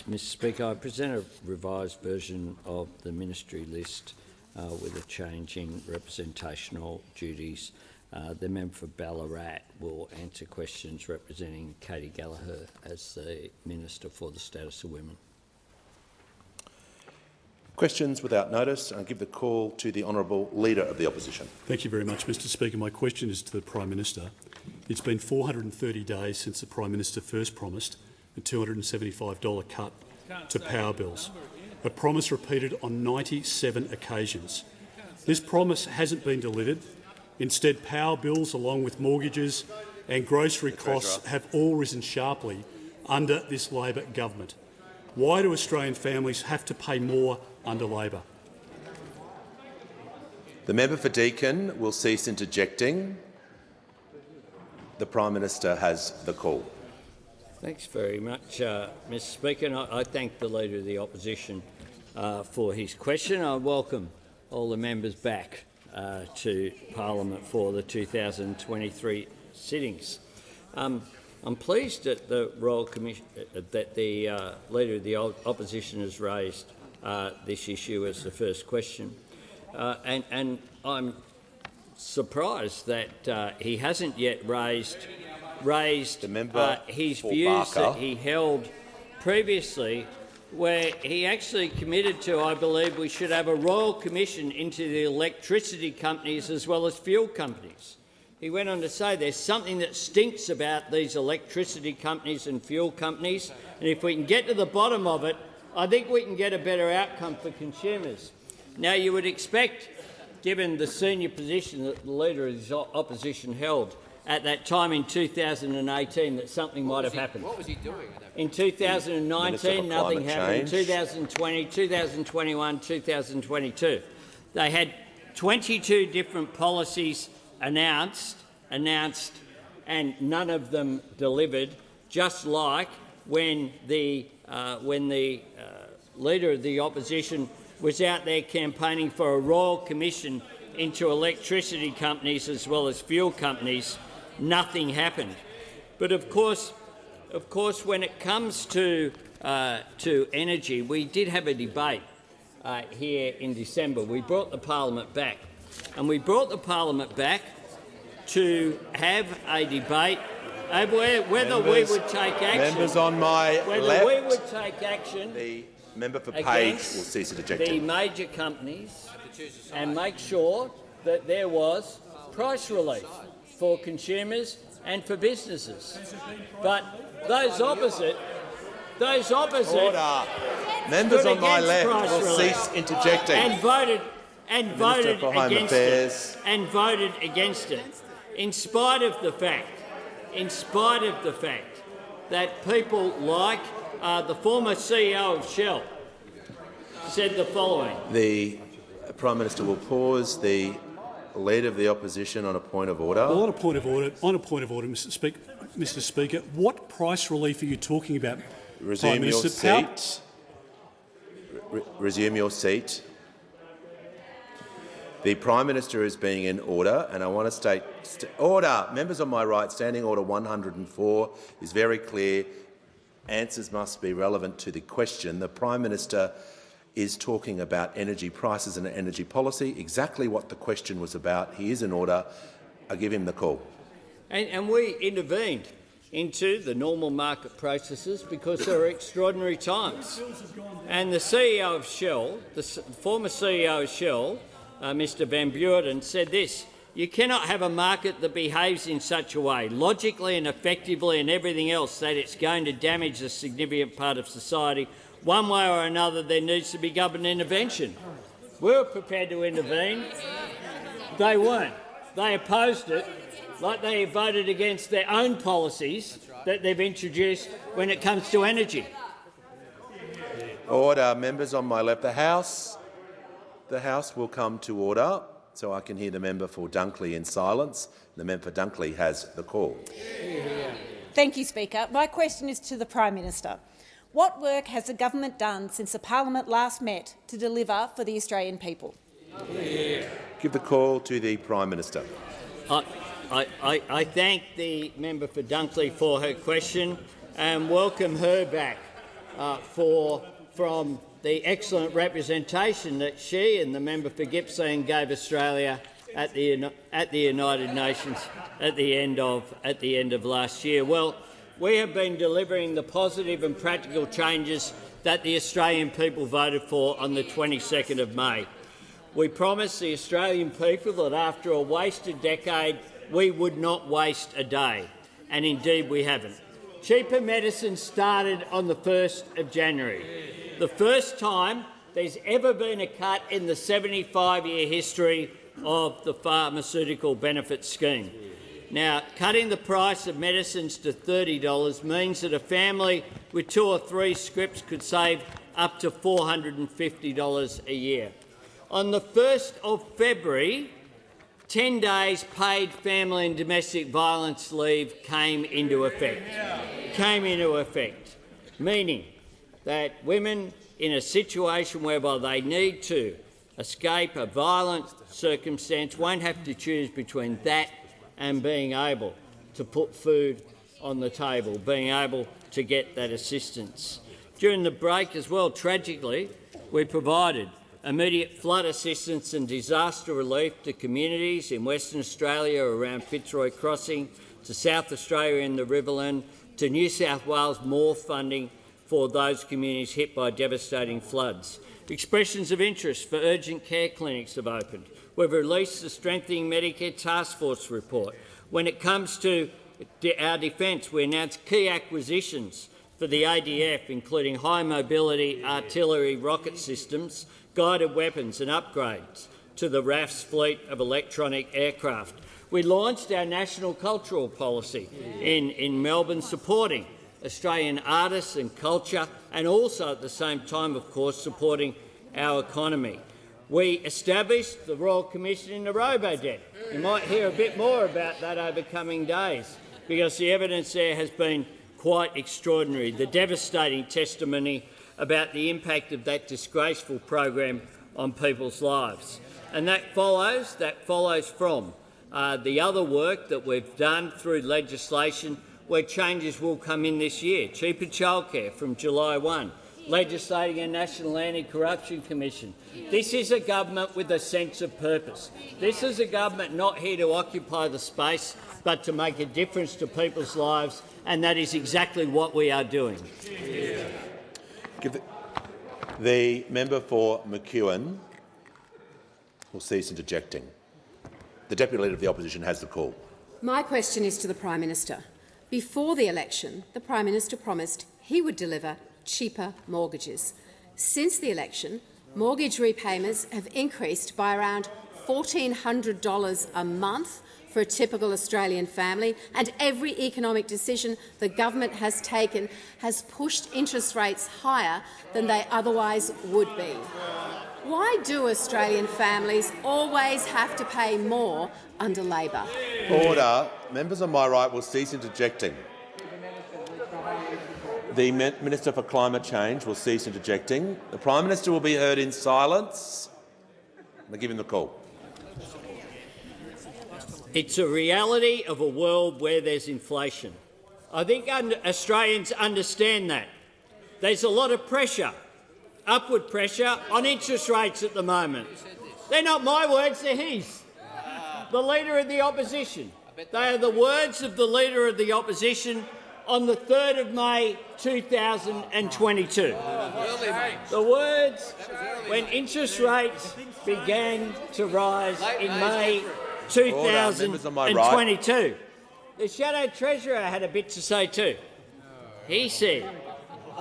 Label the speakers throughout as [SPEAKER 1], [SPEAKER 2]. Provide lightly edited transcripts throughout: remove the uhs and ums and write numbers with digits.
[SPEAKER 1] Mr Speaker. I present a revised version of the ministry list with a change in representational duties. The member for Ballarat will answer questions representing Katie Gallagher as the Minister for the Status of Women.
[SPEAKER 2] Questions without notice. I give the call to the honourable Leader of the Opposition.
[SPEAKER 3] Thank you very much, Mr Speaker. My question is to the Prime Minister. It's been 430 days since the Prime Minister first promised a $275 cut to power bills, a promise repeated on 97 occasions. This promise hasn't been delivered. Instead, power bills, along with mortgages and grocery costs, have all risen sharply under this Labor government. Why do Australian families have to pay more under Labor?
[SPEAKER 2] The member for Deakin will cease interjecting. The Prime Minister has the call.
[SPEAKER 1] Thanks very much, Mr Speaker. And I thank the Leader of the Opposition for his question. I welcome all the members back to Parliament for the 2023 sittings. I'm pleased that the Leader of the Opposition has raised this issue as the first question, and I'm surprised that he hasn't yet raised his views that he held previously, where he actually committed to, I believe, we should have a royal commission into the electricity companies as well as fuel companies. He went on to say there's something that stinks about these electricity companies and fuel companies, and if we can get to the bottom of it, I think we can get a better outcome for consumers. Now, you would expect, given the senior position that the Leader of the Opposition held at that time in 2018, that something might have happened.
[SPEAKER 4] What was he doing?
[SPEAKER 1] In 2019, nothing happened. In 2020, 2021, 2022. They had 22 different policies announced, and none of them delivered, just like when the Leader of the Opposition was out there campaigning for a royal commission into electricity companies as well as fuel companies. Nothing happened. But of course, when it comes to energy, we did have a debate here in December. We brought the Parliament back, and we brought the Parliament back to have a debate over whether we would take action.
[SPEAKER 2] Members on my
[SPEAKER 1] left. We would take action.
[SPEAKER 2] The member for Page will cease interjecting.
[SPEAKER 1] The major companies and make sure that there was price relief for consumers and for businesses. But those opposite
[SPEAKER 2] Order. Members on my left will cease interjecting.
[SPEAKER 1] And voted against it. In spite of the fact that people like the former CEO of Shell said the following.
[SPEAKER 2] The Prime Minister will pause. The Leader of the Opposition on a point of order.
[SPEAKER 3] Well, on a point of order, Mr Speaker, what price relief are you talking about?
[SPEAKER 2] Resume your seat. Resume your seat. The Prime Minister is being in order, and I want to state order. Members on my right, Standing Order 104 is very clear. Answers must be relevant to the question. The Prime Minister is talking about energy prices and energy policy, exactly what the question was about. He is in order. I give him the call.
[SPEAKER 1] And we intervened into the normal market processes because there are extraordinary times. And the CEO of Shell, the former CEO of Shell, Mr Van Beurden, said this: "You cannot have a market that behaves in such a way, logically and effectively and everything else, that it's going to damage a significant part of society. One way or another, there needs to be government intervention." We were prepared to intervene. They weren't. They opposed it, like they voted against their own policies that they've introduced when it comes to energy.
[SPEAKER 2] Order. Members on my left. The House will come to order, so I can hear the member for Dunkley in silence. The member for Dunkley has the call.
[SPEAKER 5] Thank you, Speaker. My question is to the Prime Minister. What work has the government done since the Parliament last met to deliver for the Australian people?
[SPEAKER 2] Give the call to the Prime Minister.
[SPEAKER 1] I thank the member for Dunkley for her question and welcome her back from the excellent representation that she and the member for Gippsland gave Australia at the United Nations at the end of last year. Well, we have been delivering the positive and practical changes that the Australian people voted for on the 22nd of May. We promised the Australian people that after a wasted decade we would not waste a day, and indeed we haven't. Cheaper medicine started on the 1st of January. The first time there's ever been a cut in the 75-year history of the pharmaceutical benefit scheme. Now, cutting the price of medicines to $30 means that a family with 2 or 3 scripts could save up to $450 a year. On the 1st of February, 10 days paid family and domestic violence leave came into effect, meaning that women in a situation whereby they need to escape a violent circumstance won't have to choose between that and being able to put food on the table, being able to get that assistance. During the break as well, tragically, we provided immediate flood assistance and disaster relief to communities in Western Australia around Fitzroy Crossing, to South Australia in the Riverland, to New South Wales, more funding for those communities hit by devastating floods. Expressions of interest for urgent care clinics have opened. We've released the Strengthening Medicare Task Force report. When it comes to our defence, we announced key acquisitions for the ADF, including high mobility artillery rocket systems, guided weapons and upgrades to the RAF's fleet of electronic aircraft. We launched our national cultural policy in Melbourne, supporting Australian artists and culture, and also at the same time, of course, supporting our economy. We established the Royal Commission into Robodebt. You might hear a bit more about that over coming days, because the evidence there has been quite extraordinary, the devastating testimony about the impact of that disgraceful program on people's lives. And that follows from the other work that we've done through legislation where changes will come in this year. Cheaper childcare from July 1, legislating a National Anti-Corruption Commission. This is a government with a sense of purpose. This is a government not here to occupy the space, but to make a difference to people's lives, and that is exactly what we are doing.
[SPEAKER 2] The member for McEwen will cease interjecting. The Deputy Leader of the Opposition has the call.
[SPEAKER 4] My question is to the Prime Minister. Before the election, the Prime Minister promised he would deliver cheaper mortgages. Since the election, mortgage repayments have increased by around $1,400 a month for a typical Australian family, and every economic decision the government has taken has pushed interest rates higher than they otherwise would be. Why do Australian families always have to pay more under Labor?
[SPEAKER 2] Order. Members on my right will cease interjecting. The Minister for Climate Change will cease interjecting. The Prime Minister will be heard in silence. I give him the call.
[SPEAKER 1] It's a reality of a world where there's inflation. I think Australians understand that. There's a lot of pressure, upward pressure, on interest rates at the moment. They're not my words, they're his. The Leader of the Opposition. They are the words of the Leader of the Opposition on the 3rd of May 2022. The words when interest rates began to rise in May 2022. The Shadow Treasurer had a bit to say too. He said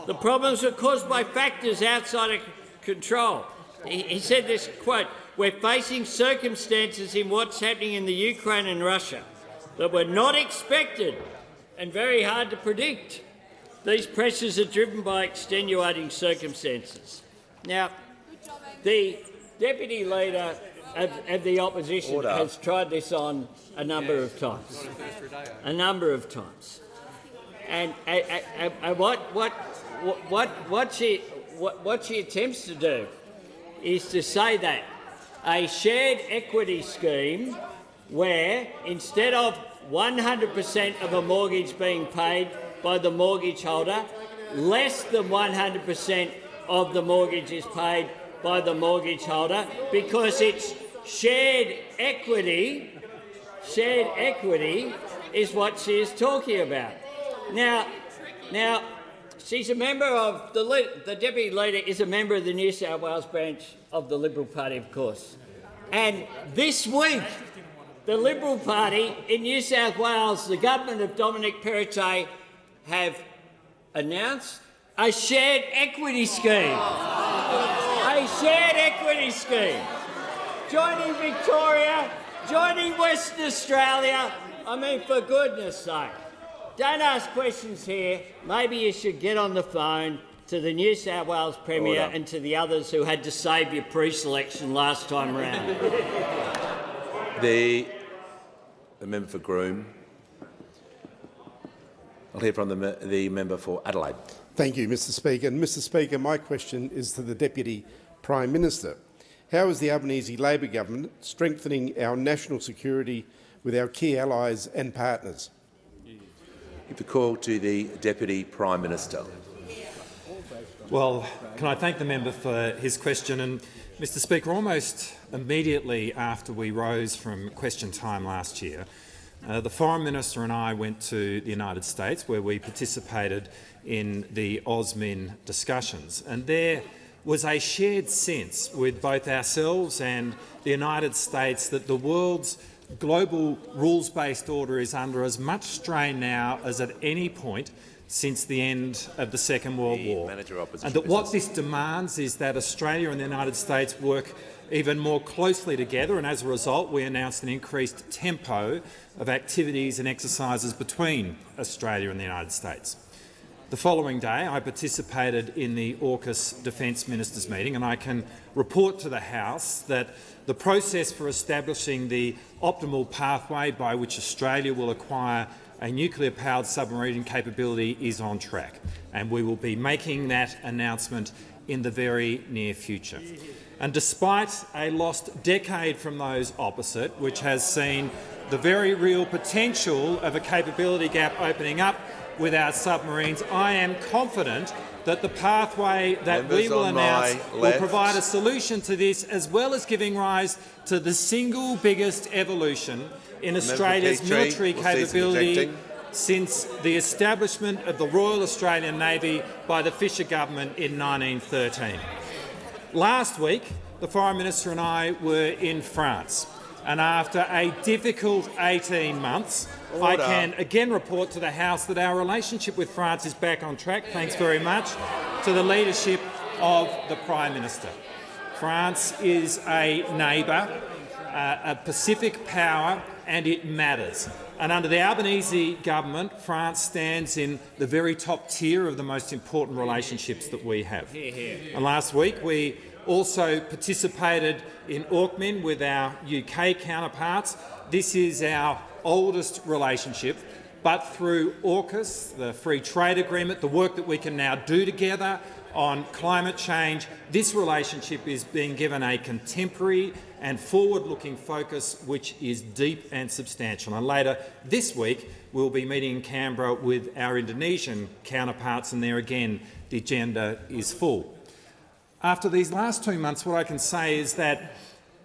[SPEAKER 1] the problems were caused by factors outside of control. He said this, quote, "We're facing circumstances in what's happening in the Ukraine and Russia that were not expected and very hard to predict. These pressures are driven by extenuating circumstances." Now, the Deputy Leader of the Opposition has tried this on a number of times. And what she attempts to do is to say that a shared equity scheme where instead of 100% of a mortgage being paid by the mortgage holder, less than 100% of the mortgage is paid by the mortgage holder because it's shared equity. Shared equity is what she is talking about. Now, she's a member of the Deputy Leader is a member of the New South Wales branch of the Liberal Party, of course. And this week, the Liberal Party in New South Wales, the government of Dominic Perrottet, have announced a shared equity scheme. A shared equity scheme. Joining Victoria, joining Western Australia. I mean, for goodness sake. Don't ask questions here. Maybe you should get on the phone to the New South Wales Premier and to the others who had to save your pre-selection last time round.
[SPEAKER 2] The member for Groom. I'll hear from the member for Adelaide.
[SPEAKER 6] Thank you, Mr Speaker. And Mr Speaker, my question is to the Deputy Prime Minister. How is the Albanese Labor government strengthening our national security with our key allies and partners?
[SPEAKER 2] Give the call to the Deputy Prime Minister.
[SPEAKER 7] Well, can I thank the member for his question? And, Mr Speaker, almost immediately after we rose from question time last year, the Foreign Minister and I went to the United States where we participated in the AUSMIN discussions. And there was a shared sense with both ourselves and the United States that the world's global rules-based order is under as much strain now as at any point since the end of the Second World War, and that what this demands is that Australia and the United States work even more closely together, and as a result we announced an increased tempo of activities and exercises between Australia and the United States. The following day I participated in the AUKUS Defence Ministers meeting, and I can report to the House that the process for establishing the optimal pathway by which Australia will acquire a nuclear-powered submarine capability is on track, and we will be making that announcement in the very near future. And despite a lost decade from those opposite, which has seen the very real potential of a capability gap opening up with our submarines, I am confident that the pathway that we will announce will provide a solution to this, as well as giving rise to the single biggest evolution in Australia's military capability since the establishment of the Royal Australian Navy by the Fisher government in 1913. Last week, the Foreign Minister and I were in France, and after a difficult 18 months, I can again report to the House that our relationship with France is back on track, thanks very much to the leadership of the Prime Minister. France is a neighbour, a Pacific power, and it matters. And under the Albanese government, France stands in the very top tier of the most important relationships that we have. And last week we also participated in AUKMIN with our UK counterparts. This is our oldest relationship, but through AUKUS, the free trade agreement, the work that we can now do together on climate change, this relationship is being given a contemporary and forward-looking focus which is deep and substantial. And later this week we'll be meeting in Canberra with our Indonesian counterparts, and there again the agenda is full. After these last 2 months, what I can say is that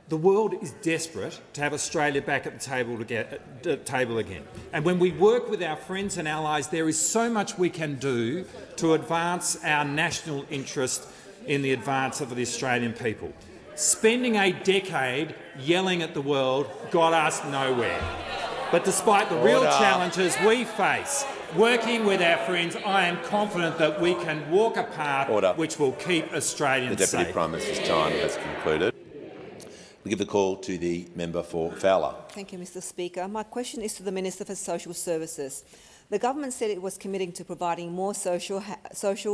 [SPEAKER 7] the world is desperate to have Australia back at the table again. And when we work with our friends and allies, there is so much we can do to advance our national interest in the advance of the Australian people. Spending a decade yelling at the world got us nowhere. But despite the real challenges we face, working with our friends, I am confident that we can walk a path which will keep Australians safe.
[SPEAKER 2] The Deputy Prime Minister's time has concluded. We give the call to the member for Fowler.
[SPEAKER 8] Thank you, Mr Speaker. My question is to the Minister for Social Services. The government said it was committing to providing more social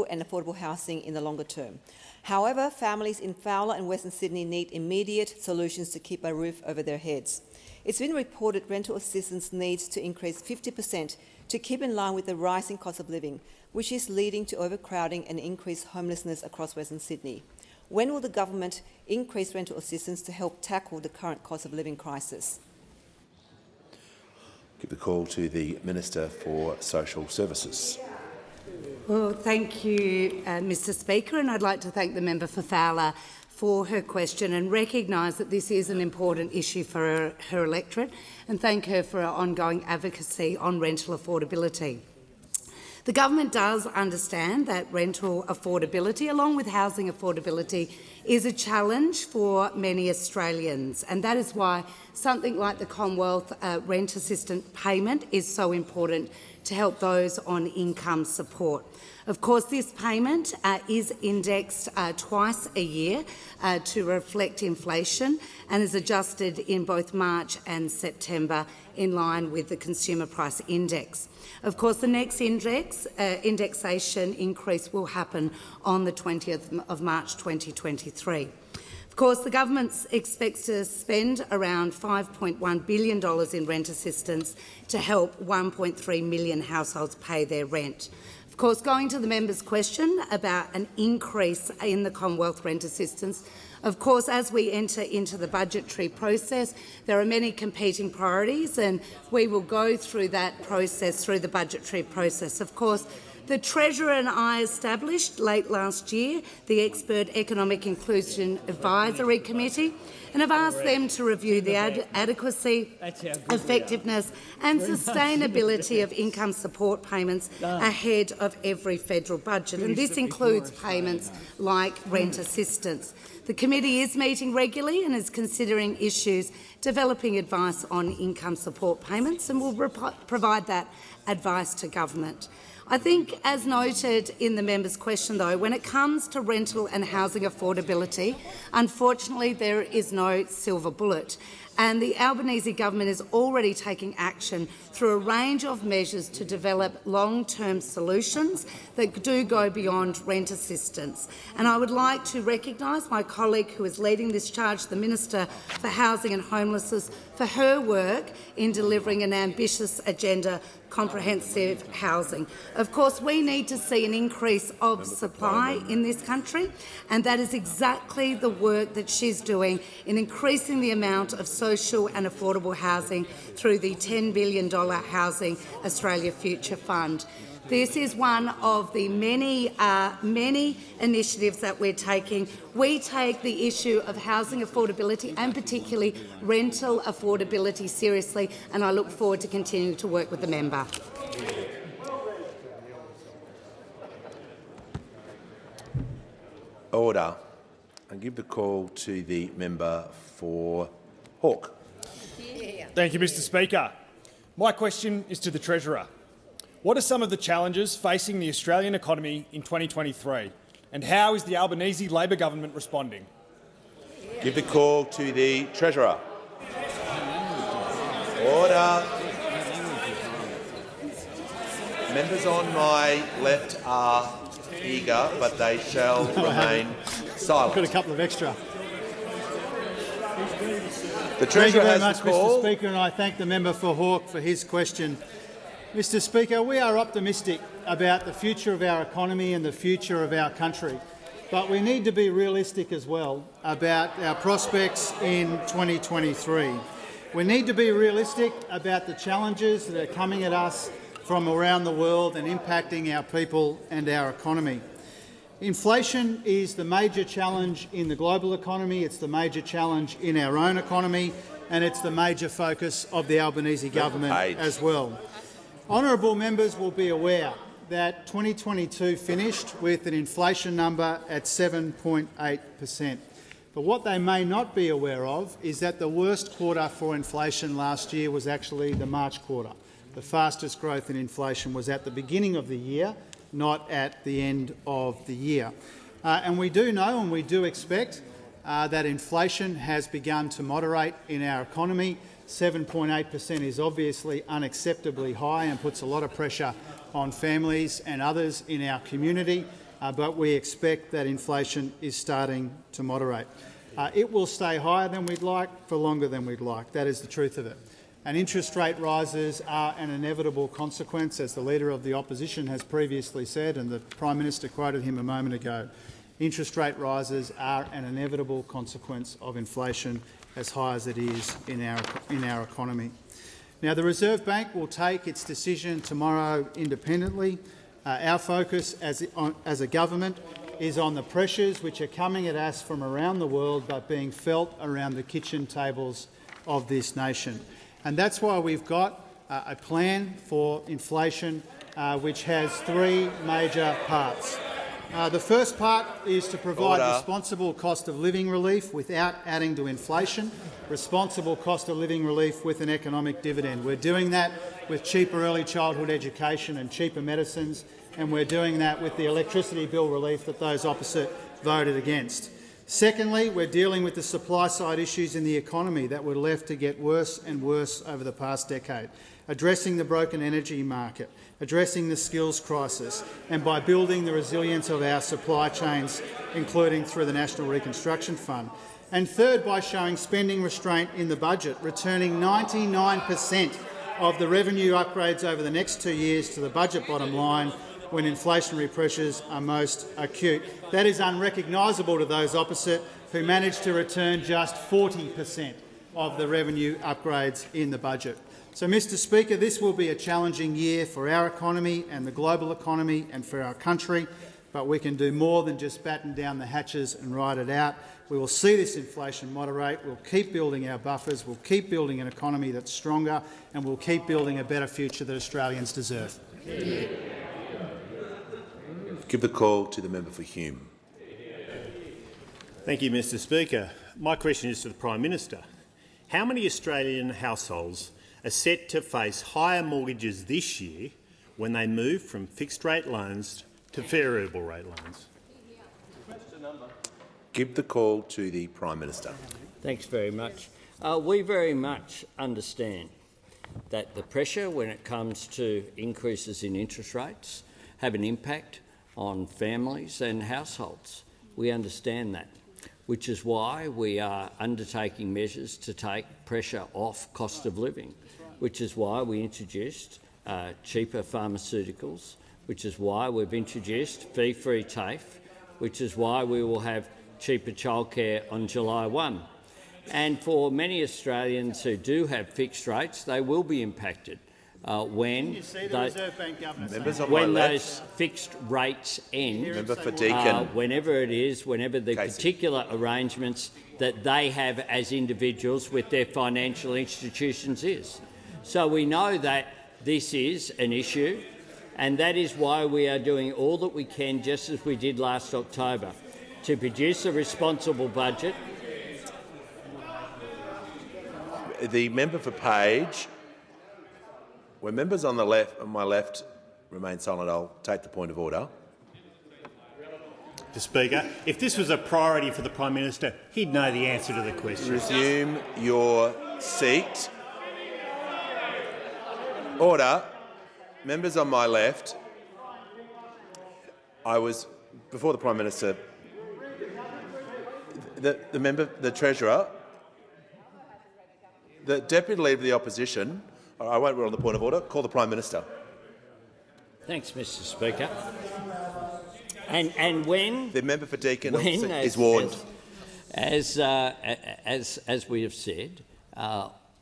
[SPEAKER 8] and affordable housing in the longer term. However, families in Fowler and Western Sydney need immediate solutions to keep a roof over their heads. It's been reported rental assistance needs to increase 50% to keep in line with the rising cost of living, which is leading to overcrowding and increased homelessness across Western Sydney. When will the government increase rental assistance to help tackle the current cost of living crisis?
[SPEAKER 2] Give the call to the Minister for Social Services.
[SPEAKER 9] Well, thank you, Mr Speaker, and I'd like to thank the member for Fowler for her question and recognise that this is an important issue for her electorate, and thank her for her ongoing advocacy on rental affordability. The government does understand that rental affordability, along with housing affordability, is a challenge for many Australians, and that is why something like the Commonwealth Rent Assistance payment is so important to help those on income support. Of course, this payment is indexed twice a year to reflect inflation and is adjusted in both March and September in line with the Consumer Price Index. Of course, the next indexation increase will happen on the 20th of March 2023. Of course, the government expects to spend around $5.1 billion in rent assistance to help 1.3 million households pay their rent. Of course, going to the member's question about an increase in the Commonwealth Rent Assistance, of course, as we enter into the budgetary process, there are many competing priorities, and we will go through that process, through the budgetary process. Of course, the Treasurer and I established late last year the Expert Economic Inclusion Advisory Committee and have asked them to review the adequacy, effectiveness and sustainability of income support payments ahead of every federal budget, and this includes payments like rent assistance. The committee is meeting regularly and is considering issues, developing advice on income support payments, and will provide that advice to government. I think, as noted in the member's question, though, when it comes to rental and housing affordability, unfortunately there is no silver bullet, and the Albanese government is already taking action through a range of measures to develop long-term solutions that do go beyond rent assistance. And I would like to recognise my colleague who is leading this charge, the Minister for Housing and Homelessness, for her work in delivering an ambitious agenda, comprehensive housing. Of course, we need to see an increase of supply in this country, and that is exactly the work that she's doing in increasing the amount of social and affordable housing through the $10 billion Housing Australia Future Fund. This is one of the many initiatives that we're taking. We take the issue of housing affordability and particularly rental affordability seriously, and I look forward to continuing to work with the member.
[SPEAKER 2] Order. I give the call to the member for Hawke.
[SPEAKER 10] Thank you, Mr Speaker. My question is to the Treasurer. What are some of the challenges facing the Australian economy in 2023, and how is the Albanese Labor government responding?
[SPEAKER 2] Give the call to the Treasurer. Order. Members on my left are eager, but they shall remain silent.
[SPEAKER 11] Got a couple of extra.
[SPEAKER 2] The Treasurer has
[SPEAKER 11] the call. Thank you very much, Mr Speaker, and I thank the member for Hawke for his question. Mr Speaker, we are optimistic about the future of our economy and the future of our country, but we need to be realistic as well about our prospects in 2023. We need to be realistic about the challenges that are coming at us from around the world and impacting our people and our economy. Inflation is the major challenge in the global economy, it's the major challenge in our own economy, and it's the major focus of the Albanese government as well. Honourable members will be aware that 2022 finished with an inflation number at 7.8%. But what they may not be aware of is that the worst quarter for inflation last year was actually the March quarter. The fastest growth in inflation was at the beginning of the year, not at the end of the year. And we do know and we do expect that inflation has begun to moderate in our economy. 7.8% is obviously unacceptably high and puts a lot of pressure on families and others in our community, but we expect that inflation is starting to moderate. It will stay higher than we'd like for longer than we'd like. That is the truth of it. And interest rate rises are an inevitable consequence, as the Leader of the Opposition has previously said, and the Prime Minister quoted him a moment ago. Interest rate rises are an inevitable consequence of inflation as high as it is in our economy. Now, the Reserve Bank will take its decision tomorrow independently, Our focus as a government is on the pressures which are coming at us from around the world but being felt around the kitchen tables of this nation. And that's why we've got a plan for inflation which has three major parts. The first part is to provide responsible cost of living relief without adding to inflation, responsible cost of living relief with an economic dividend. We're doing that with cheaper early childhood education and cheaper medicines, and we're doing that with the electricity bill relief that those opposite voted against. Secondly, we're dealing with the supply-side issues in the economy that were left to get worse and worse over the past decade, addressing the broken energy market, addressing the skills crisis, and by building the resilience of our supply chains, including through the National Reconstruction Fund. And third, by showing spending restraint in the budget, returning 99% of the revenue upgrades over the next 2 years to the budget bottom line when inflationary pressures are most acute. That is unrecognisable to those opposite who managed to return just 40% of the revenue upgrades in the budget. So, Mr Speaker, this will be a challenging year for our economy and the global economy and for our country, but we can do more than just batten down the hatches and ride it out. We will see this inflation moderate, we'll keep building our buffers, we'll keep building an economy that's stronger, and we'll keep building a better future that Australians deserve.
[SPEAKER 2] Give the call to the member for Hume.
[SPEAKER 12] Thank you, Mr Speaker. My question is to the Prime Minister. How many Australian households are set to face higher mortgages this year when they move from fixed-rate loans to variable rate loans?
[SPEAKER 2] Give the call to the Prime Minister.
[SPEAKER 1] Thanks very much. We very much understand that the pressure when it comes to increases in interest rates have an impact on families and households. We understand that, which is why we are undertaking measures to take pressure off cost of living, which is why we introduced cheaper pharmaceuticals, which is why we've introduced fee-free TAFE, which is why we will have cheaper childcare on July 1. And for many Australians who do have fixed rates, they will be impacted when those fixed rates end, whenever it is, whenever the particular arrangements that they have as individuals with their financial institutions is. So we know that this is an issue, and that is why we are doing all that we can, just as we did last October, to produce a responsible budget.
[SPEAKER 2] The member for Page. When members on my left remain silent, I'll take the point of order.
[SPEAKER 12] Mr Speaker, if this was a priority for the Prime Minister, he'd know the answer to the question.
[SPEAKER 2] Resume your seat. Order. Members on my left, before the Prime Minister, the Treasurer, the Deputy Leader of the Opposition, I won't rule on the point of order. Call the Prime Minister.
[SPEAKER 1] Thanks, Mr Speaker. And when
[SPEAKER 2] the member for Deakin is warned,
[SPEAKER 1] as we have said,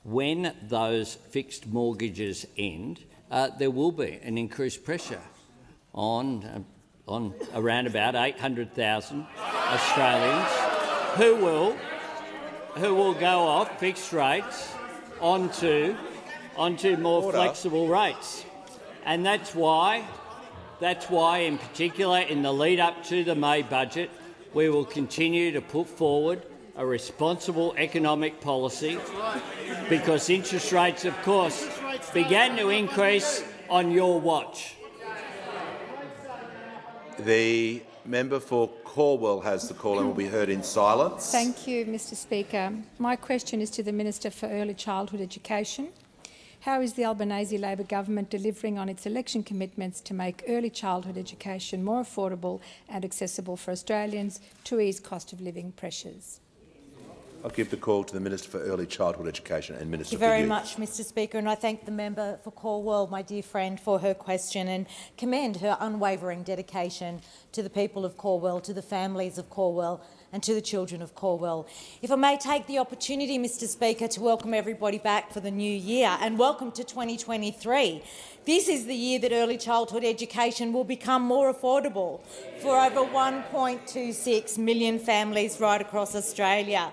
[SPEAKER 1] when those fixed mortgages end, there will be an increased pressure on around about 800,000 Australians who will go off fixed rates onto more flexible rates. And that's why, in particular, in the lead-up to the May budget, we will continue to put forward a responsible economic policy, because interest rates, of course, began to increase on your watch.
[SPEAKER 2] The member for Corwell has the call and will be heard in silence.
[SPEAKER 13] Thank you, Mr Speaker. My question is to the Minister for Early Childhood Education. How is the Albanese Labor government delivering on its election commitments to make early childhood education more affordable and accessible for Australians to ease cost of living pressures?
[SPEAKER 2] I'll give the call to the Minister for Early Childhood Education and Minister
[SPEAKER 14] Thank you
[SPEAKER 2] for
[SPEAKER 14] very
[SPEAKER 2] Youth.
[SPEAKER 14] much, Mr Speaker, and I thank the member for Cornwall, my dear friend, for her question and commend her unwavering dedication to the people of Cornwall, to the families of Cornwall and to the children of Cornwall. If I may take the opportunity, Mr Speaker, to welcome everybody back for the new year and welcome to 2023. This is the year that early childhood education will become more affordable for over 1.26 million families right across Australia.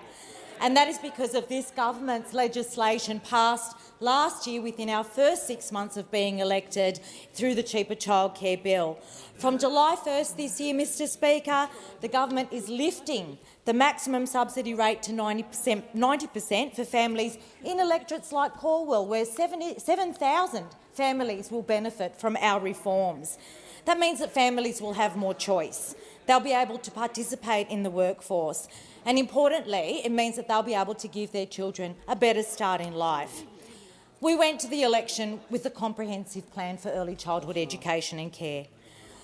[SPEAKER 14] And that is because of this government's legislation passed last year within our first 6 months of being elected through the Cheaper Childcare Bill. From July 1st this year, Mr Speaker, the government is lifting the maximum subsidy rate to 90% for families in electorates like Cornwall, where 7,000 families will benefit from our reforms. That means that families will have more choice. They'll be able to participate in the workforce. And importantly, it means that they'll be able to give their children a better start in life. We went to the election with a comprehensive plan for early childhood education and care.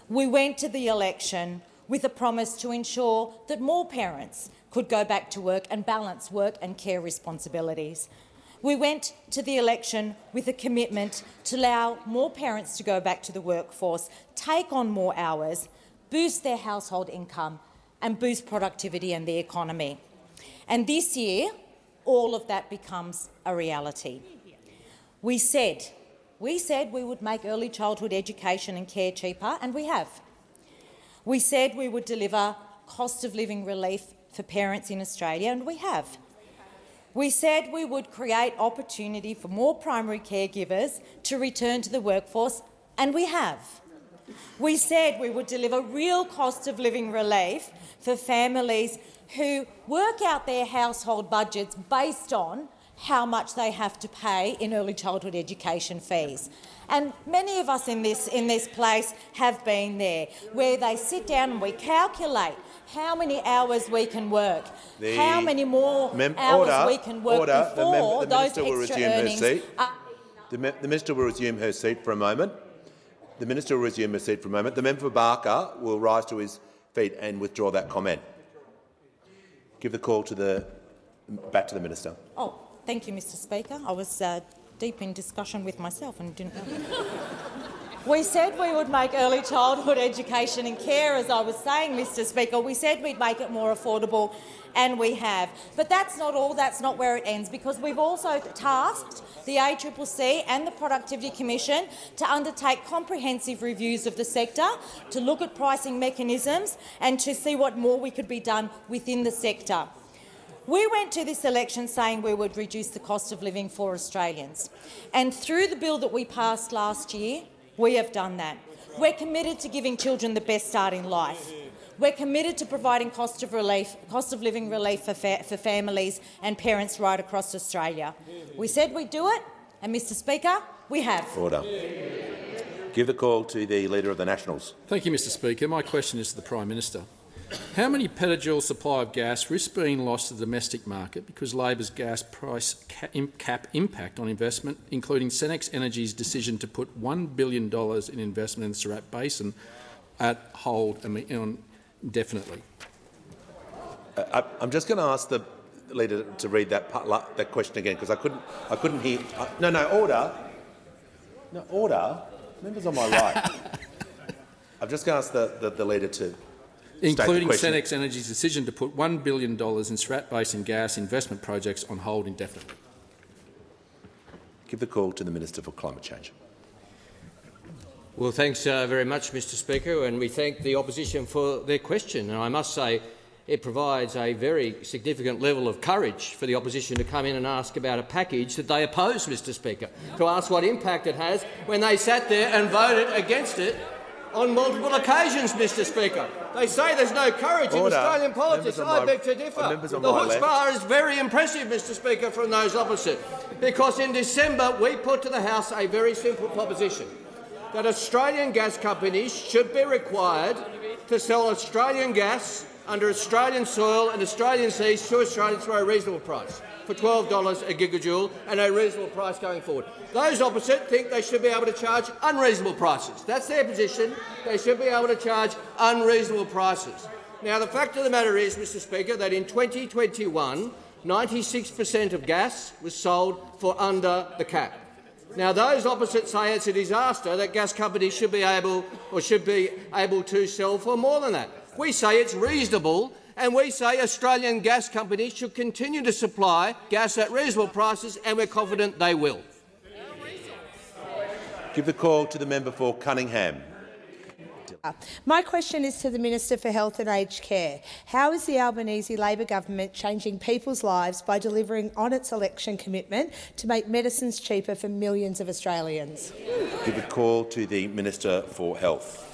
[SPEAKER 14] We went to the election with a promise to ensure that more parents could go back to work and balance work and care responsibilities. We went to the election with a commitment to allow more parents to go back to the workforce, take on more hours, boost their household income and boost productivity and the economy. And this year, all of that becomes a reality. We said we would make early childhood education and care cheaper, and we have. We said we would deliver cost of living relief for parents in Australia, and we have. We said we would create opportunity for more primary caregivers to return to the workforce, and we have. We said we would deliver real cost of living relief for families who work out their household budgets based on how much they have to pay in early childhood education fees. And many of us in this place have been there, where they sit down and we calculate how many hours we can work, how many more hours we can work before those extra earnings.
[SPEAKER 2] The Minister will resume her seat for a moment. The Minister will resume her seat for a moment. The member for Barker will rise to his feet and withdraw that comment. Give the call to back to the Minister.
[SPEAKER 14] Oh, thank you, Mr Speaker. I was deep in discussion with myself and didn't know. We said we would make early childhood education and care, as I was saying, Mr Speaker. We said we'd make it more affordable, and we have. But that's not all. That's not where it ends, because we've also tasked the ACCC and the Productivity Commission to undertake comprehensive reviews of the sector, to look at pricing mechanisms and to see what more we could be done within the sector. We went to this election saying we would reduce the cost of living for Australians, and through the bill that we passed last year, we have done that. We're committed to giving children the best start in life. We're committed to providing cost of living relief for families and parents right across Australia. We said we'd do it, and, Mr Speaker, we have.
[SPEAKER 2] Order. Give the call to the Leader of the Nationals.
[SPEAKER 15] Thank you, Mr Speaker. My question is to the Prime Minister. How many petajoule supply of gas risks being lost to the domestic market because Labor's gas price cap impact on investment, including Senex Energy's decision to put $1 billion in investment in the Surat Basin at hold indefinitely?
[SPEAKER 2] I'm just going to ask the Leader to read that question again, because I couldn't hear. Order. No, order. Members on my right. I'm just going to ask the Leader to.
[SPEAKER 15] Including Senex Energy's decision to put $1 billion in Surat Basin gas investment projects on hold indefinitely.
[SPEAKER 2] Give the call to the Minister for Climate Change.
[SPEAKER 16] Well, thanks very much, Mr Speaker, and we thank the opposition for their question. And I must say it provides a very significant level of courage for the opposition to come in and ask about a package that they oppose, Mr Speaker, to ask what impact it has when they sat there and voted against it on multiple occasions, Mr Speaker. They say there's no courage in Australian politics. I beg to differ. The chutzpah is very impressive, Mr Speaker, from those opposite, because in December we put to the House a very simple proposition, that Australian gas companies should be required to sell Australian gas under Australian soil and Australian seas to Australians for a reasonable price, for $12 a gigajoule and a reasonable price going forward. Those opposite think they should be able to charge unreasonable prices. That's their position. They should be able to charge unreasonable prices. Now, the fact of the matter is, Mr Speaker, that in 2021 96% of gas was sold for under the cap. Now, those opposite say it's a disaster that gas companies should be able to sell for more than that. We say it's reasonable, and we say Australian gas companies should continue to supply gas at reasonable prices, and we're confident they will.
[SPEAKER 2] Give the call to the member for Cunningham.
[SPEAKER 17] My question is to the Minister for Health and Aged Care. How is the Albanese Labor government changing people's lives by delivering on its election commitment to make medicines cheaper for millions of Australians?
[SPEAKER 2] Give a call to the Minister for Health.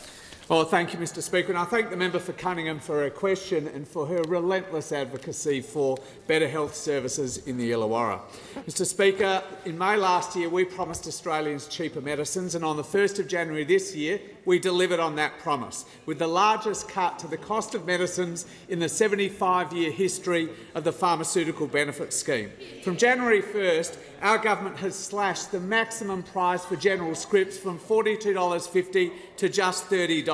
[SPEAKER 18] Well, thank you, Mr Speaker, and I thank the member for Cunningham for her question and for her relentless advocacy for better health services in the Illawarra. Mr Speaker, in May last year we promised Australians cheaper medicines, and on the 1st of January this year we delivered on that promise, with the largest cut to the cost of medicines in the 75-year history of the Pharmaceutical Benefits Scheme. From January 1st, our government has slashed the maximum price for general scripts from $42.50 to just $30.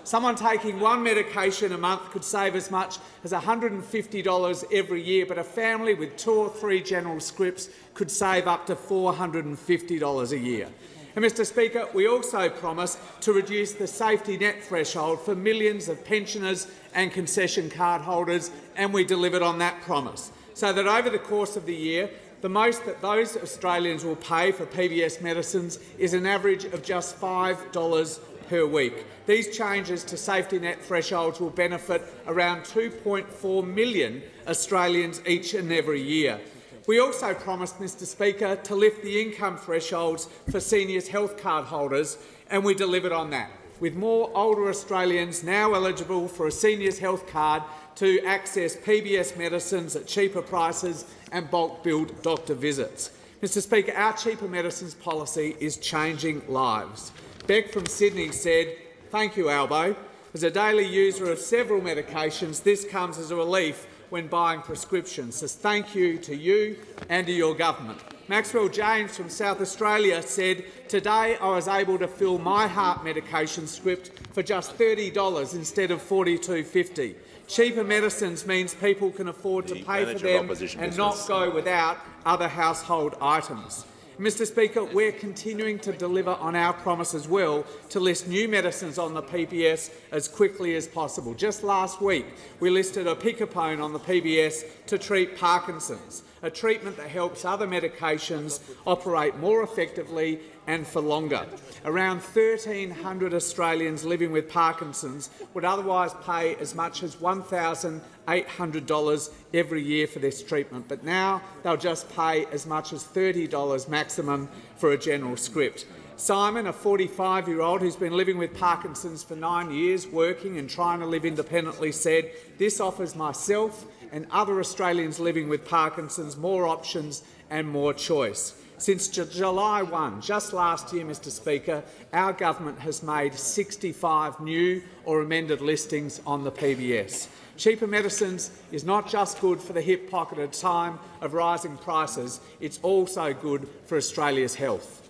[SPEAKER 18] Someone taking one medication a month could save as much as $150 every year, but a family with 2 or 3 general scripts could save up to $450 a year. And, Mr Speaker, we also promised to reduce the safety net threshold for millions of pensioners and concession card holders, and we delivered on that promise, so that over the course of the year, the most that those Australians will pay for PBS medicines is an average of just $5 per week. These changes to safety net thresholds will benefit around 2.4 million Australians each and every year. We also promised, Mr Speaker, to lift the income thresholds for seniors' health card holders, and we delivered on that, with more older Australians now eligible for a seniors' health card to access PBS medicines at cheaper prices and bulk-billed doctor visits. Mr Speaker, our cheaper medicines policy is changing lives. Beck from Sydney said, "Thank you, Albo. As a daily user of several medications, this comes as a relief when buying prescriptions. So thank you to you and to your government." Maxwell James from South Australia said, "Today I was able to fill my heart medication script for just $30 instead of $42.50. Cheaper medicines means people can afford to pay for them and not go without other household items." Mr Speaker, we're continuing to deliver on our promise as well to list new medicines on the PBS as quickly as possible. Just last week, we listed opicapone on the PBS to treat Parkinson's, a treatment that helps other medications operate more effectively and for longer. Around 1,300 Australians living with Parkinson's would otherwise pay as much as $1,800 every year for this treatment, but now they'll just pay as much as $30 maximum for a general script. Simon, a 45-year-old who's been living with Parkinson's for 9 years, working and trying to live independently, said, "This offers myself and other Australians living with Parkinson's more options and more choice." Since July 1, just last year, Mr Speaker, our government has made 65 new or amended listings on the PBS. Cheaper medicines is not just good for the hip pocket at a time of rising prices, it's also good for Australia's health.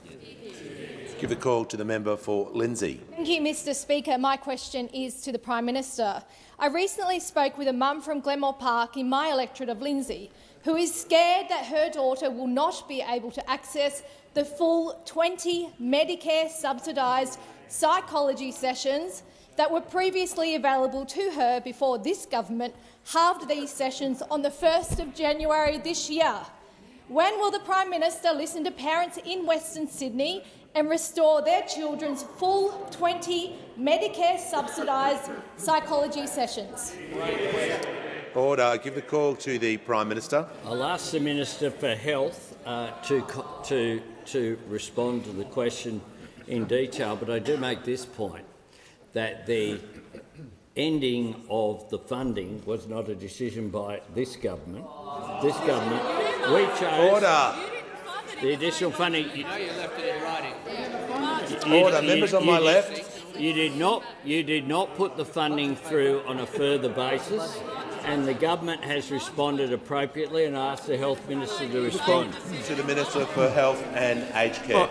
[SPEAKER 2] Give a call to the member for Lindsay.
[SPEAKER 19] Thank you, Mr Speaker. My question is to the Prime Minister. I recently spoke with a mum from Glenmore Park in my electorate of Lindsay who is scared that her daughter will not be able to access the full 20 Medicare subsidised psychology sessions that were previously available to her before this government halved these sessions on the 1st of January this year. When will the Prime Minister listen to parents in Western Sydney and restore their children's full 20 Medicare subsidised psychology sessions?
[SPEAKER 2] Order. Give the call to the Prime Minister.
[SPEAKER 1] I'll ask the Minister for Health to respond to the question in detail, but I do make this point, that the ending of the funding was not a decision by this government. This government, we chose
[SPEAKER 2] Order.
[SPEAKER 1] the additional funding.
[SPEAKER 2] You left it in writing. Order. Members on my left.
[SPEAKER 1] You did not put the funding through on a further basis, and the government has responded appropriately, and I ask the Health Minister to respond.
[SPEAKER 2] To the Minister for Health and Aged Care.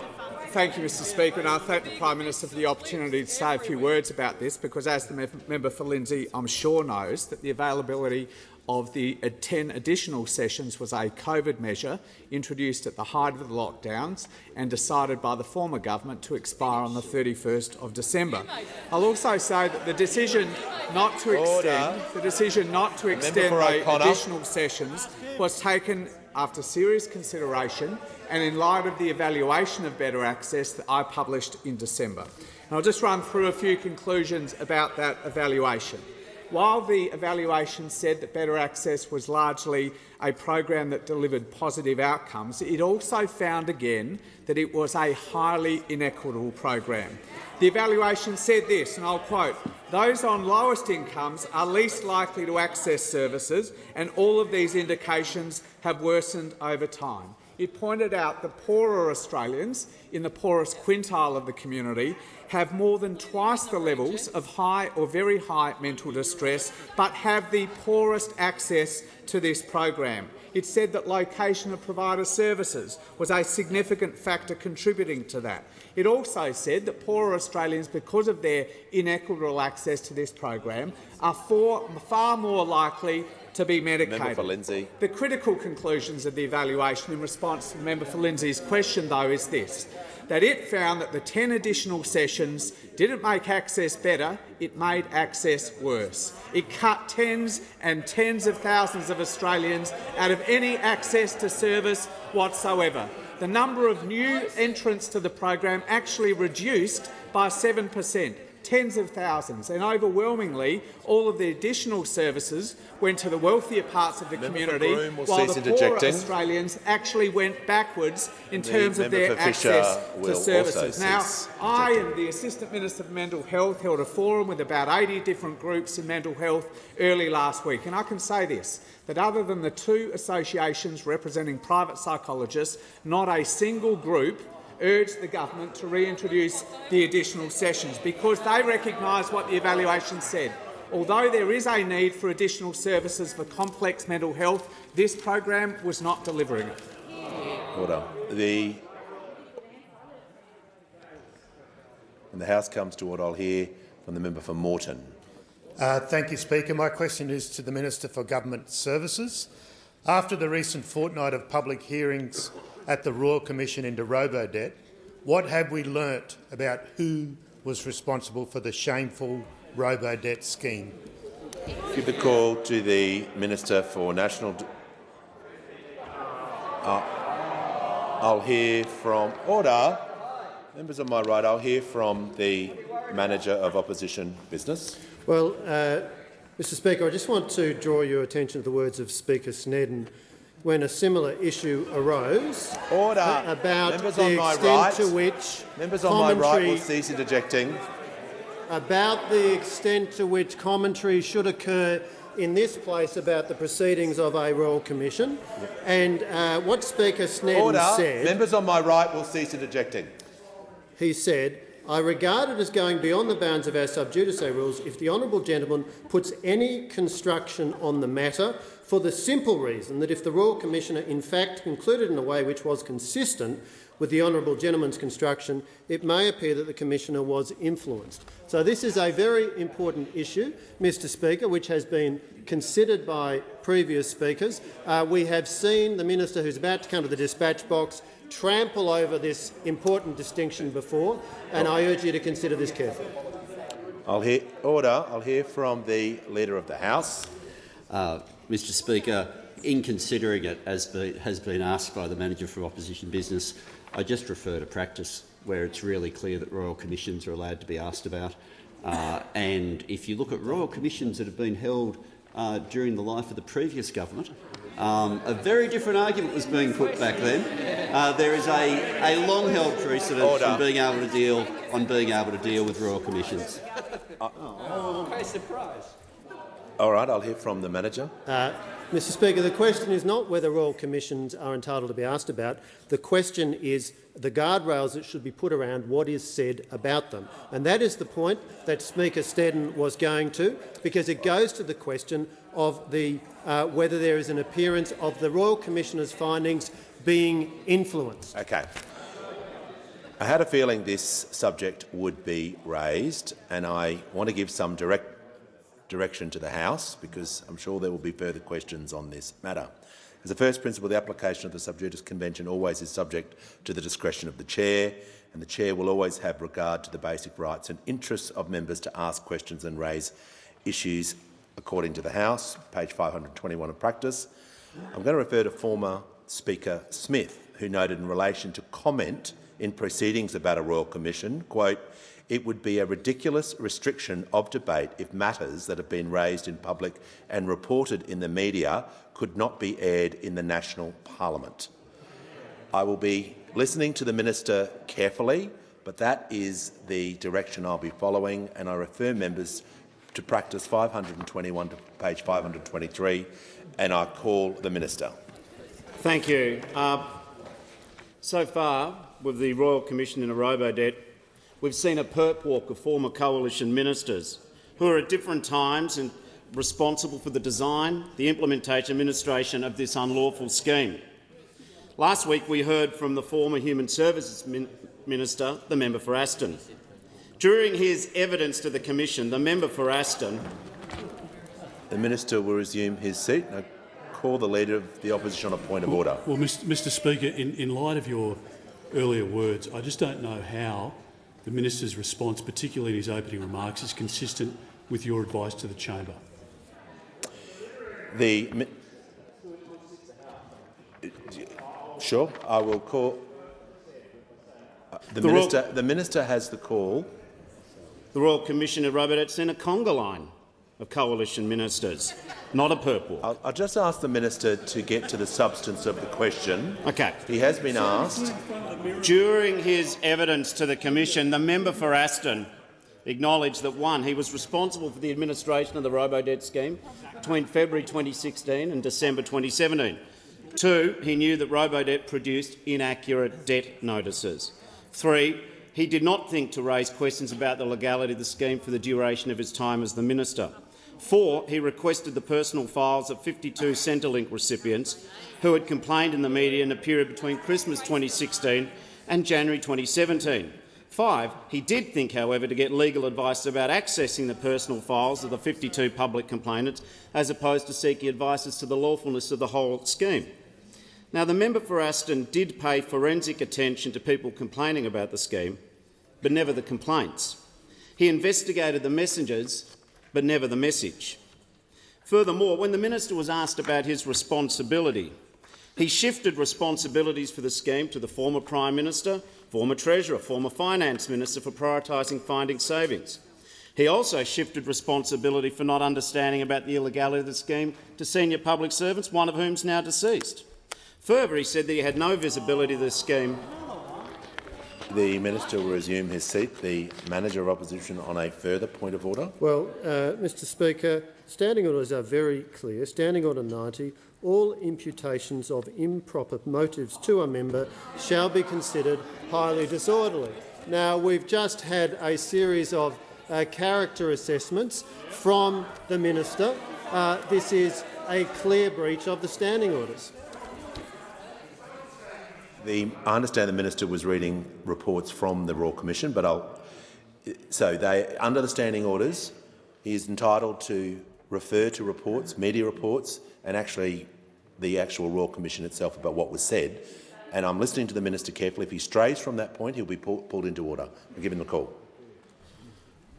[SPEAKER 18] Thank you, Mr Speaker, and I thank the Prime Minister for the opportunity to say a few words about this, because as the member for Lindsay I'm sure knows, that the availability of the 10 additional sessions was a COVID measure introduced at the height of the lockdowns and decided by the former government to expire on the 31st of December. I'll also say that the decision not to extend the additional sessions was taken after serious consideration and in light of the evaluation of Better Access that I published in December. And I'll just run through a few conclusions about that evaluation. While the evaluation said that Better Access was largely a program that delivered positive outcomes, it also found again that it was a highly inequitable program. The evaluation said this, and I'll quote, "Those on lowest incomes are least likely to access services, and all of these indications have worsened over time." It pointed out that poorer Australians in the poorest quintile of the community have more than twice the levels of high or very high mental distress, but have the poorest access to this program. It said that location of provider services was a significant factor contributing to that. It also said that poorer Australians, because of their inequitable access to this program, are far more likely to be medicated.
[SPEAKER 2] Member for Lindsay.
[SPEAKER 18] The critical conclusions of the evaluation in response to the member for Lindsay's question, though, is this, that it found that the 10 additional sessions didn't make access better, it made access worse. It cut tens and tens of thousands of Australians out of any access to service whatsoever. The number of new entrants to the program actually reduced by 7%. Tens of thousands, and overwhelmingly all of the additional services went to the wealthier parts of the community, while the poorer Australians actually went backwards in terms of their access to services. Now, I and the Assistant Minister for Mental Health held a forum with about 80 different groups in mental health early last week, and I can say this, that other than the 2 associations representing private psychologists, not a single group urged the government to reintroduce the additional sessions, because they recognise what the evaluation said. Although there is a need for additional services for complex mental health, this program was not delivering it.
[SPEAKER 2] Order. The House comes to order. I'll hear from the member for Moreton.
[SPEAKER 20] Thank you, Speaker. My question is to the Minister for Government Services. After the recent fortnight of public hearings at the Royal Commission into Robodebt, what have we learnt about who was responsible for the shameful Robodebt scheme?
[SPEAKER 2] Give the call to the Minister for National... I'll hear from... Order. Members on my right, I'll hear from the Manager of Opposition Business.
[SPEAKER 21] Well, Mr Speaker, I just want to draw your attention to the words of Speaker Snedden when a similar issue arose about
[SPEAKER 2] members
[SPEAKER 21] the
[SPEAKER 2] on my
[SPEAKER 21] extent
[SPEAKER 2] right,
[SPEAKER 21] to which
[SPEAKER 2] members on my right will cease interjecting.
[SPEAKER 21] About the extent to which commentary should occur in this place about the proceedings of a Royal Commission, and what Speaker Snedden said.
[SPEAKER 2] Members on my right will cease interjecting.
[SPEAKER 21] He said, "I regard it as going beyond the bounds of our sub judice rules if the honourable gentleman puts any construction on the matter, for the simple reason that if the Royal Commissioner in fact concluded in a way which was consistent with the honourable gentleman's construction, it may appear that the Commissioner was influenced." So this is a very important issue, Mr Speaker, which has been considered by previous speakers. We have seen the Minister who's about to come to the dispatch box trample over this important distinction before, and I urge you to consider this carefully.
[SPEAKER 2] I'll hear from the Leader of the House.
[SPEAKER 22] Mr Speaker, in considering it, as has been asked by the Manager for Opposition Business, I just refer to practice where it's really clear that Royal Commissions are allowed to be asked about. And if you look at Royal Commissions that have been held during the life of the previous government, a very different argument was being put back then. There is a long-held precedent on being able to deal with Royal Commissions.
[SPEAKER 21] Surprise.
[SPEAKER 2] All right, I'll hear from the Manager.
[SPEAKER 21] Mr Speaker, the question is not whether Royal Commissions are entitled to be asked about. The question is the guardrails that should be put around what is said about them. And that is the point that Speaker Snedden was going to, because it goes to the question of whether there is an appearance of the Royal Commissioner's findings being influenced.
[SPEAKER 2] Okay. I had a feeling this subject would be raised, and I want to give some direction to the House, because I'm sure there will be further questions on this matter. As a first principle, the application of the Sub Judice Convention always is subject to the discretion of the Chair, and the Chair will always have regard to the basic rights and interests of members to ask questions and raise issues according to the House, page 521 of practice. I'm going to refer to former Speaker Smith, who noted in relation to comment in proceedings about a Royal Commission, quote, "It would be a ridiculous restriction of debate if matters that have been raised in public and reported in the media could not be aired in the national parliament." I will be listening to the minister carefully, but that is the direction I'll be following, and I refer members to practice 521 to page 523, and I call the minister.
[SPEAKER 3] Thank you. So far, with the Royal Commission into Robodebt, we've seen a perp walk of former coalition ministers who are at different times and responsible for the design, the implementation, administration of this unlawful scheme. Last week we heard from the former Human Services Minister, the member for Aston. During his evidence to the Commission, the member for Aston—
[SPEAKER 2] The minister will resume his seat. I call the Leader of the Opposition on a point of order.
[SPEAKER 5] Well, Mr Speaker, in light of your earlier words, I just don't know how the minister's response, particularly in his opening remarks, is consistent with your advice to the chamber.
[SPEAKER 2] Sure, I will call. The minister has the call.
[SPEAKER 3] The Royal Commission at Robodebt sent a conga line of coalition ministers, not a perp walk.
[SPEAKER 2] I'll just ask the minister to get to the substance of the question.
[SPEAKER 3] Okay.
[SPEAKER 2] He has been asked.
[SPEAKER 3] During his evidence to the Commission, the member for Aston acknowledged that, 1, he was responsible for the administration of the Robodebt scheme between February 2016 and December 2017. 2, he knew that Robodebt produced inaccurate debt notices. 3, he did not think to raise questions about the legality of the scheme for the duration of his time as the minister. 4, he requested the personal files of 52 Centrelink recipients who had complained in the media in the period between Christmas 2016 and January 2017. 5, he did think, however, to get legal advice about accessing the personal files of the 52 public complainants, as opposed to seeking advice as to the lawfulness of the whole scheme. Now, the member for Aston did pay forensic attention to people complaining about the scheme, but never the complaints. He investigated the messengers, but never the message. Furthermore, when the minister was asked about his responsibility, he shifted responsibilities for the scheme to the former Prime Minister, former Treasurer, former Finance Minister for prioritising finding savings. He also shifted responsibility for not understanding about the illegality of the scheme to senior public servants, one of whom is now deceased. Further, he said that he had no visibility of the scheme.
[SPEAKER 2] The minister will resume his seat. The Manager of Opposition on a further point of order.
[SPEAKER 21] Well, Mr Speaker, standing orders are very clear. Standing Order 90, all imputations of improper motives to a member shall be considered highly disorderly. Now, we've just had a series of character assessments from the minister. This is a clear breach of the standing orders.
[SPEAKER 2] I understand the minister was reading reports from the Royal Commission, but under the standing orders, he is entitled to refer to reports, media reports, and actually the actual Royal Commission itself about what was said. And I'm listening to the minister carefully. If he strays from that point, he'll be pulled into order. I'll give him the call.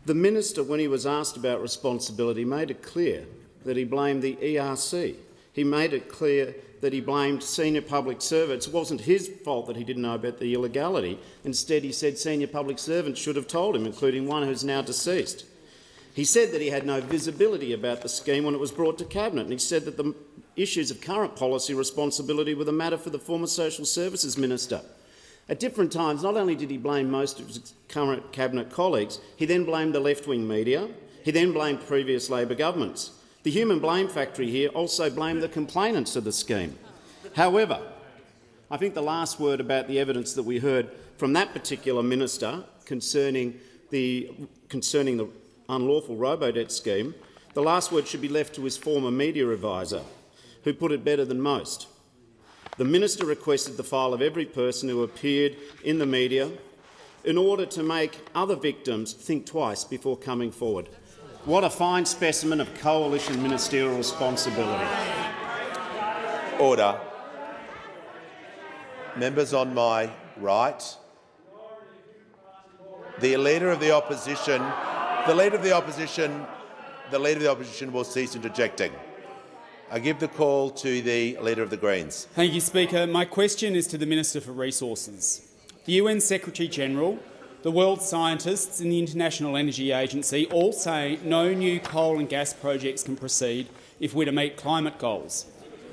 [SPEAKER 3] The minister, when he was asked about responsibility, made it clear that he blamed the ERC. He made it clear that he blamed senior public servants. It wasn't his fault that he didn't know about the illegality. Instead, he said senior public servants should have told him, including one who's now deceased. He said that he had no visibility about the scheme when it was brought to Cabinet, and he said that the issues of current policy responsibility were the matter for the former Social Services Minister. At different times, not only did he blame most of his current Cabinet colleagues, he then blamed the left-wing media, he then blamed previous Labor governments. The human blame factory here also blamed the complainants of the scheme. However, I think the last word about the evidence that we heard from that particular minister concerning the unlawful Robodebt scheme, the last word should be left to his former media advisor, who put it better than most. The minister requested the file of every person who appeared in the media in order to make other victims think twice before coming forward. What a fine specimen of coalition ministerial responsibility.
[SPEAKER 2] Order. Members on my right. The Leader of the Opposition will cease interjecting. I give the call to the Leader of the Greens.
[SPEAKER 4] Thank you, Speaker. My question is to the Minister for Resources. The UN Secretary-General, the world scientists and the International Energy Agency all say no new coal and gas projects can proceed if we're to meet climate goals.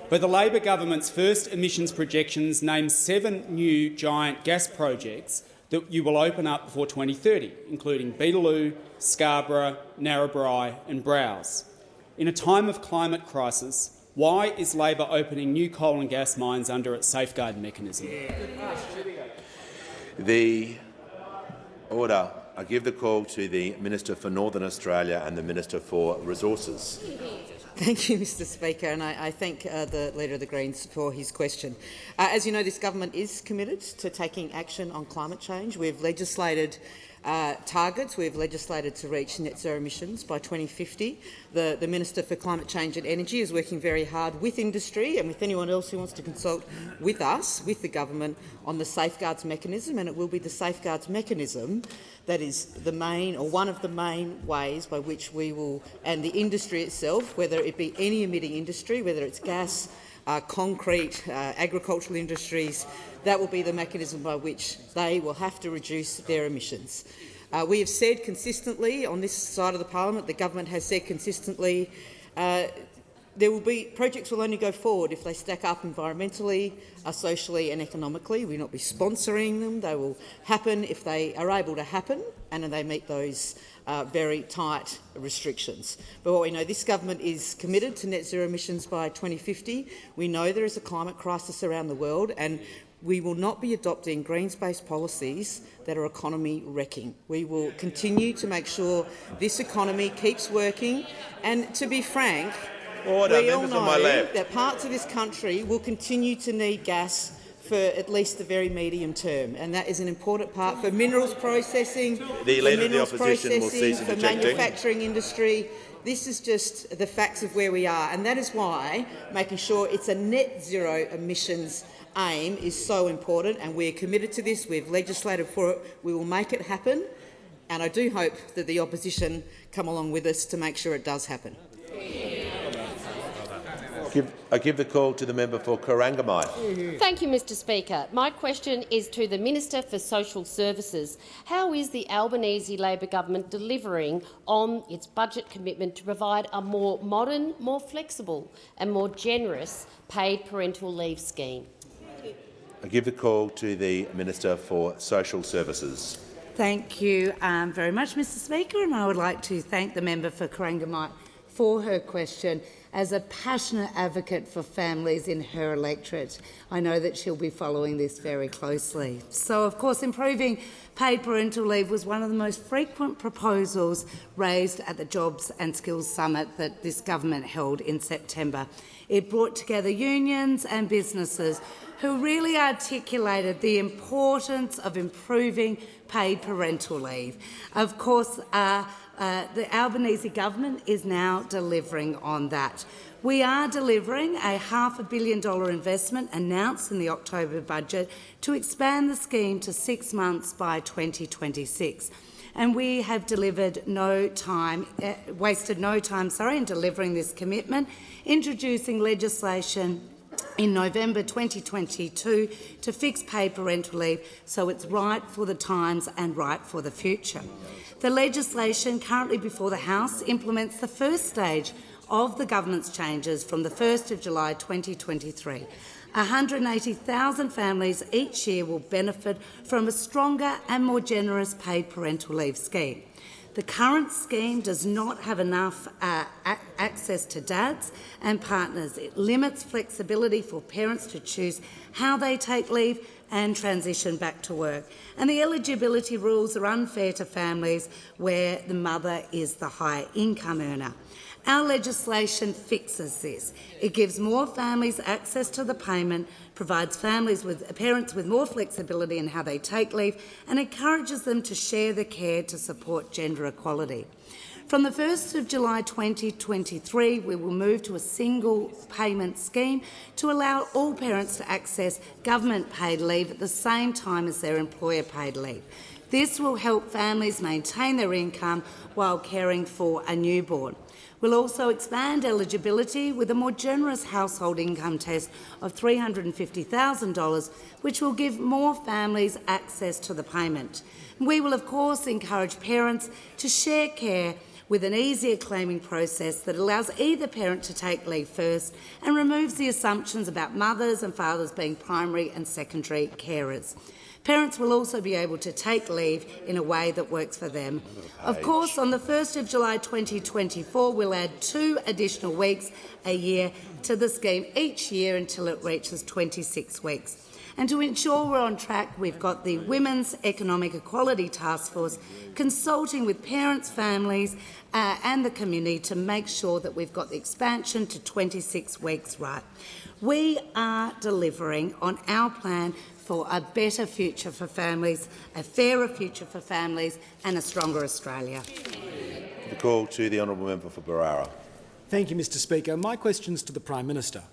[SPEAKER 4] But the Labor government's first emissions projections name 7 new giant gas projects that you will open up before 2030, including Beetaloo, Scarborough, Narrabri and Browse. In a time of climate crisis, why is Labor opening new coal and gas mines under its safeguard mechanism?
[SPEAKER 2] The order. I give the call to the Minister for Northern Australia and the Minister for Resources.
[SPEAKER 6] Thank you, Mr Speaker, and I thank the Leader of the Greens for his question. As you know, this government is committed to taking action on climate change. We've legislated targets. We've legislated to reach net zero emissions by 2050. The Minister for Climate Change and Energy is working very hard with industry and with anyone else who wants to consult with us, with the government, on the safeguards mechanism, and it will be the safeguards mechanism that is the main, or one of the main ways by which we will, and the industry itself, whether it be any emitting industry, whether it's gas, concrete, agricultural industries, that will be the mechanism by which they will have to reduce their emissions. We have said consistently on this side of the parliament, the government has said consistently, projects will only go forward if they stack up environmentally, socially and economically. We will not be sponsoring them. They will happen if they are able to happen and they meet those very tight restrictions. But what we know, this government is committed to net zero emissions by 2050. We know there is a climate crisis around the world, and we will not be adopting Greens-based policies that are economy wrecking. We will continue to make sure this economy keeps working, and to be frank,
[SPEAKER 2] Order.
[SPEAKER 6] we all
[SPEAKER 2] Members on my
[SPEAKER 6] know
[SPEAKER 2] left.
[SPEAKER 6] that parts of this country will continue to need gas for at least the very medium term, and that is an important part for minerals processing,
[SPEAKER 2] The Leader of the Opposition will cease
[SPEAKER 6] for
[SPEAKER 2] interjecting.
[SPEAKER 6] manufacturing industry. This is just the facts of where we are, and that is why making sure it's a net zero emissions aim is so important, and we are committed to this. We've legislated for it. We will make it happen, and I do hope that the opposition come along with us to make sure it does happen.
[SPEAKER 2] I give the call to the member for Corangamite.
[SPEAKER 23] Thank you, Mr Speaker. My question is to the Minister for Social Services. How is the Albanese Labor government delivering on its budget commitment to provide a more modern, more flexible and more generous paid parental leave scheme?
[SPEAKER 2] I give the call to the Minister for Social Services.
[SPEAKER 9] Thank you very much, Mr Speaker, and I would like to thank the member for Corangamite for her question. As a passionate advocate for families in her electorate, I know that she'll be following this very closely. So, of course, improving paid parental leave was one of the most frequent proposals raised at the Jobs and Skills Summit that this government held in September. It brought together unions and businesses who really articulated the importance of improving paid parental leave. Of course, the Albanese government is now delivering on that. We are delivering a $500 million investment announced in the October budget to expand the scheme to 6 months by 2026. And we have wasted no time in delivering this commitment, introducing legislation in November 2022 to fix paid parental leave so it's right for the times and right for the future. The legislation currently before the House implements the first stage of the government's changes from the 1st of July 2023. 180,000 families each year will benefit from a stronger and more generous paid parental leave scheme. The current scheme does not have enough access to dads and partners. It limits flexibility for parents to choose how they take leave and transition back to work. And the eligibility rules are unfair to families where the mother is the high income earner. Our legislation fixes this. It gives more families access to the payment, provides parents with more flexibility in how they take leave, and encourages them to share the care to support gender equality. From the 1st of July 2023, we will move to a single payment scheme to allow all parents to access government-paid leave at the same time as their employer-paid leave. This will help families maintain their income while caring for a newborn. We'll also expand eligibility with a more generous household income test of $350,000, which will give more families access to the payment. We will, of course, encourage parents to share care with an easier claiming process that allows either parent to take leave first and removes the assumptions about mothers and fathers being primary and secondary carers. Parents will also be able to take leave in a way that works for them. Of course, on the 1st of July 2024, we'll add 2 additional weeks a year to the scheme each year until it reaches 26 weeks. And to ensure we're on track, we've got the Women's Economic Equality Task Force consulting with parents, families and the community to make sure that we've got the expansion to 26 weeks right. We are delivering on our plan for a better future for families, a fairer future for families and a stronger Australia.
[SPEAKER 2] The call to the honourable member for Barara.
[SPEAKER 7] Thank you, Mr Speaker. My question is to the Prime Minister.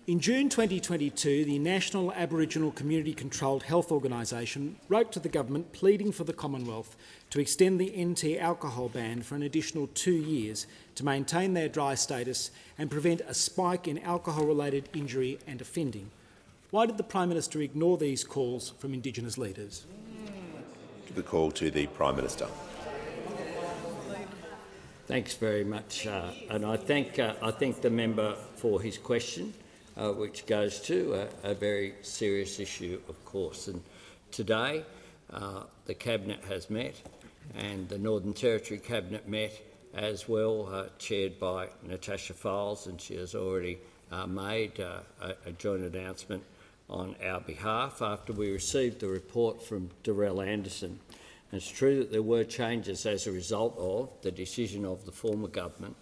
[SPEAKER 7] In June 2022, the National Aboriginal Community Controlled Health Organisation wrote to the government pleading for the Commonwealth to extend the NT alcohol ban for an additional 2 years to maintain their dry status and prevent a spike in alcohol-related injury and offending. Why did the Prime Minister ignore these calls from Indigenous leaders?
[SPEAKER 2] The call to the Prime Minister.
[SPEAKER 1] Thanks very much, and I thank the member for his question, which goes to a very serious issue, of course. And today, the Cabinet has met, and the Northern Territory Cabinet met as well, chaired by Natasha Files, and she has already made a joint announcement on our behalf after we received the report from Darrell Anderson. And it's true that there were changes as a result of the decision of the former government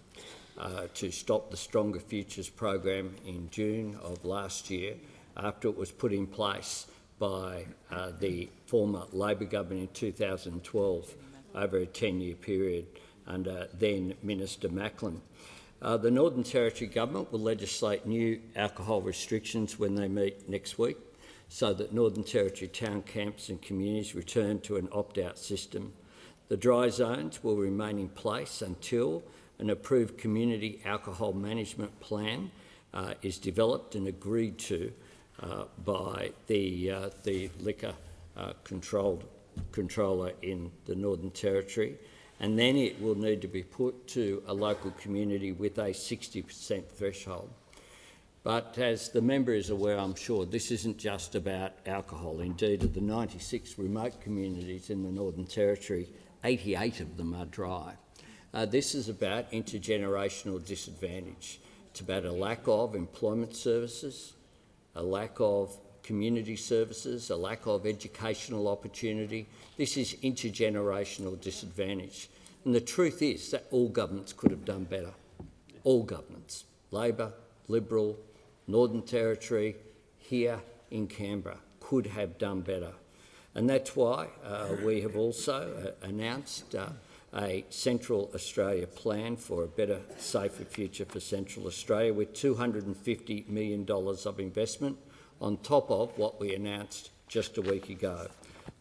[SPEAKER 1] to stop the Stronger Futures program in June of last year after it was put in place by the former Labor government in 2012 over a 10-year period under then Minister Macklin. The Northern Territory Government will legislate new alcohol restrictions when they meet next week so that Northern Territory town camps and communities return to an opt-out system. The dry zones will remain in place until an approved community alcohol management plan is developed and agreed to by the liquor controller in the Northern Territory, and then it will need to be put to a local community with a 60% threshold. But as the member is aware, I'm sure, this isn't just about alcohol. Indeed, of the 96 remote communities in the Northern Territory, 88 of them are dry. This is about intergenerational disadvantage. It's about a lack of employment services, a lack of community services, a lack of educational opportunity. This is intergenerational disadvantage. And the truth is that all governments could have done better. All governments, Labor, Liberal, Northern Territory, here in Canberra, could have done better. And that's why we have also announced a Central Australia plan for a better, safer future for Central Australia with $250 million of investment on top of what we announced just a week ago.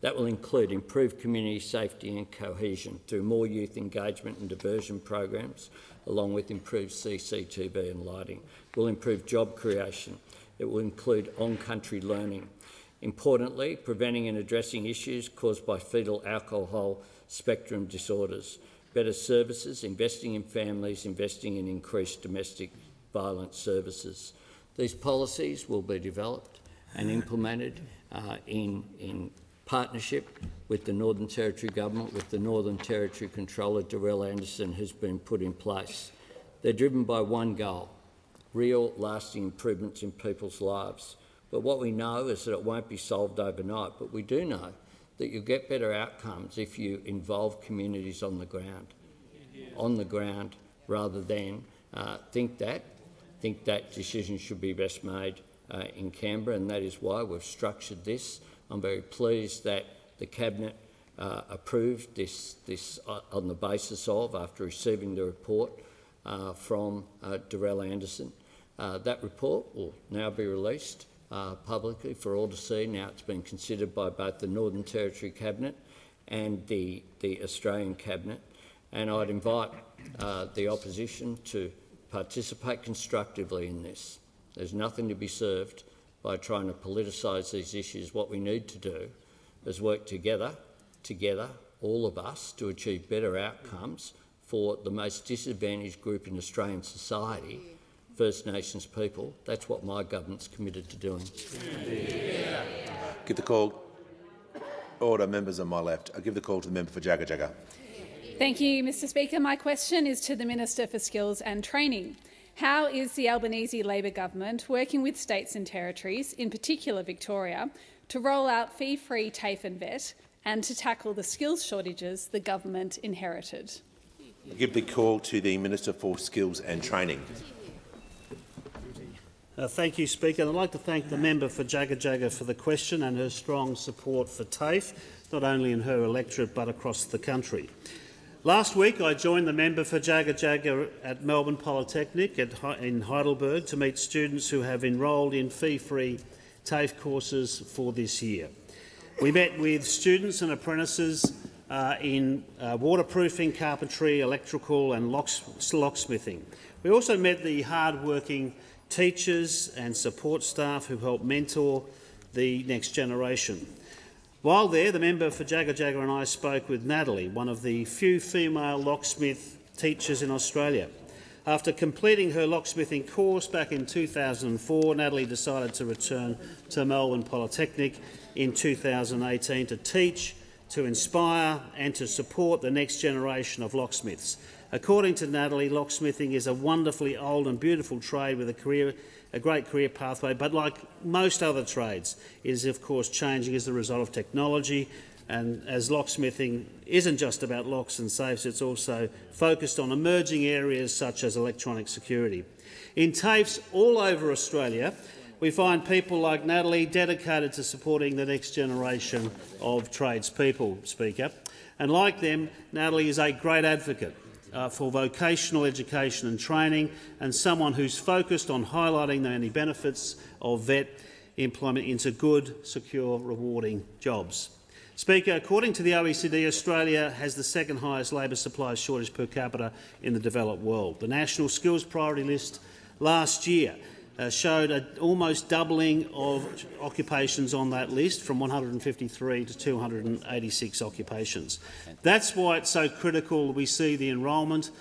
[SPEAKER 1] That will include improved community safety and cohesion through more youth engagement and diversion programs, along with improved CCTV and lighting. It will improve job creation. It will include on-country learning. Importantly, preventing and addressing issues caused by fetal alcohol spectrum disorders. Better services, investing in families, investing in increased domestic violence services. These policies will be developed and implemented in partnership with the Northern Territory Government, with the Northern Territory Controller, Darrell Anderson, has been put in place. They're driven by one goal: real, lasting improvements in people's lives. But what we know is that it won't be solved overnight, but we do know that you'll get better outcomes if you involve communities on the ground rather than think that decision should be best made in Canberra, and that is why we've structured this. I'm very pleased that the Cabinet approved this on the basis of, after receiving the report from Dorrell Anderson. That report will now be released publicly for all to see. Now it's been considered by both the Northern Territory Cabinet and the Australian Cabinet, and I'd invite the opposition to participate constructively in this. There's nothing to be served by trying to politicise these issues. What we need to do is work together, all of us, to achieve better outcomes for the most disadvantaged group in Australian society, First Nations people. That's what my government's committed to doing.
[SPEAKER 2] Give the call. Order, members on my left. I give the call to the member for Jagga Jagga.
[SPEAKER 8] Thank you, Mr Speaker. My question is to the Minister for Skills and Training. How is the Albanese Labor government working with states and territories, in particular Victoria, to roll out fee-free TAFE and VET and to tackle the skills shortages the government inherited?
[SPEAKER 2] I give the call to the Minister for Skills and Training.
[SPEAKER 10] Thank you, Speaker. I'd like to thank the member for Jagga Jagga for the question and her strong support for TAFE, not only in her electorate but across the country. Last week I joined the member for Jagga Jagga at Melbourne Polytechnic in Heidelberg to meet students who have enrolled in fee-free TAFE courses for this year. We met with students and apprentices in waterproofing, carpentry, electrical and locksmithing. We also met the hard-working teachers and support staff who help mentor the next generation. While there, the member for Jagga Jagga and I spoke with Natalie, one of the few female locksmith teachers in Australia. After completing her locksmithing course back in 2004, Natalie decided to return to Melbourne Polytechnic in 2018 to teach, to inspire and to support the next generation of locksmiths. According to Natalie, locksmithing is a wonderfully old and beautiful trade with a great career pathway, but like most other trades, it is of course changing as a result of technology, and as locksmithing isn't just about locks and safes, it's also focused on emerging areas such as electronic security. In TAFEs all over Australia, we find people like Natalie dedicated to supporting the next generation of tradespeople, Speaker. And like them, Natalie is a great advocate for vocational education and training, and someone who's focused on highlighting the many benefits of VET employment into good, secure, rewarding jobs. Speaker, according to the OECD, Australia has the second highest labour supply shortage per capita in the developed world. The National Skills Priority List last year showed an almost doubling of occupations on that list, from 153 to 286 occupations. That's why it's so critical we see the enrolment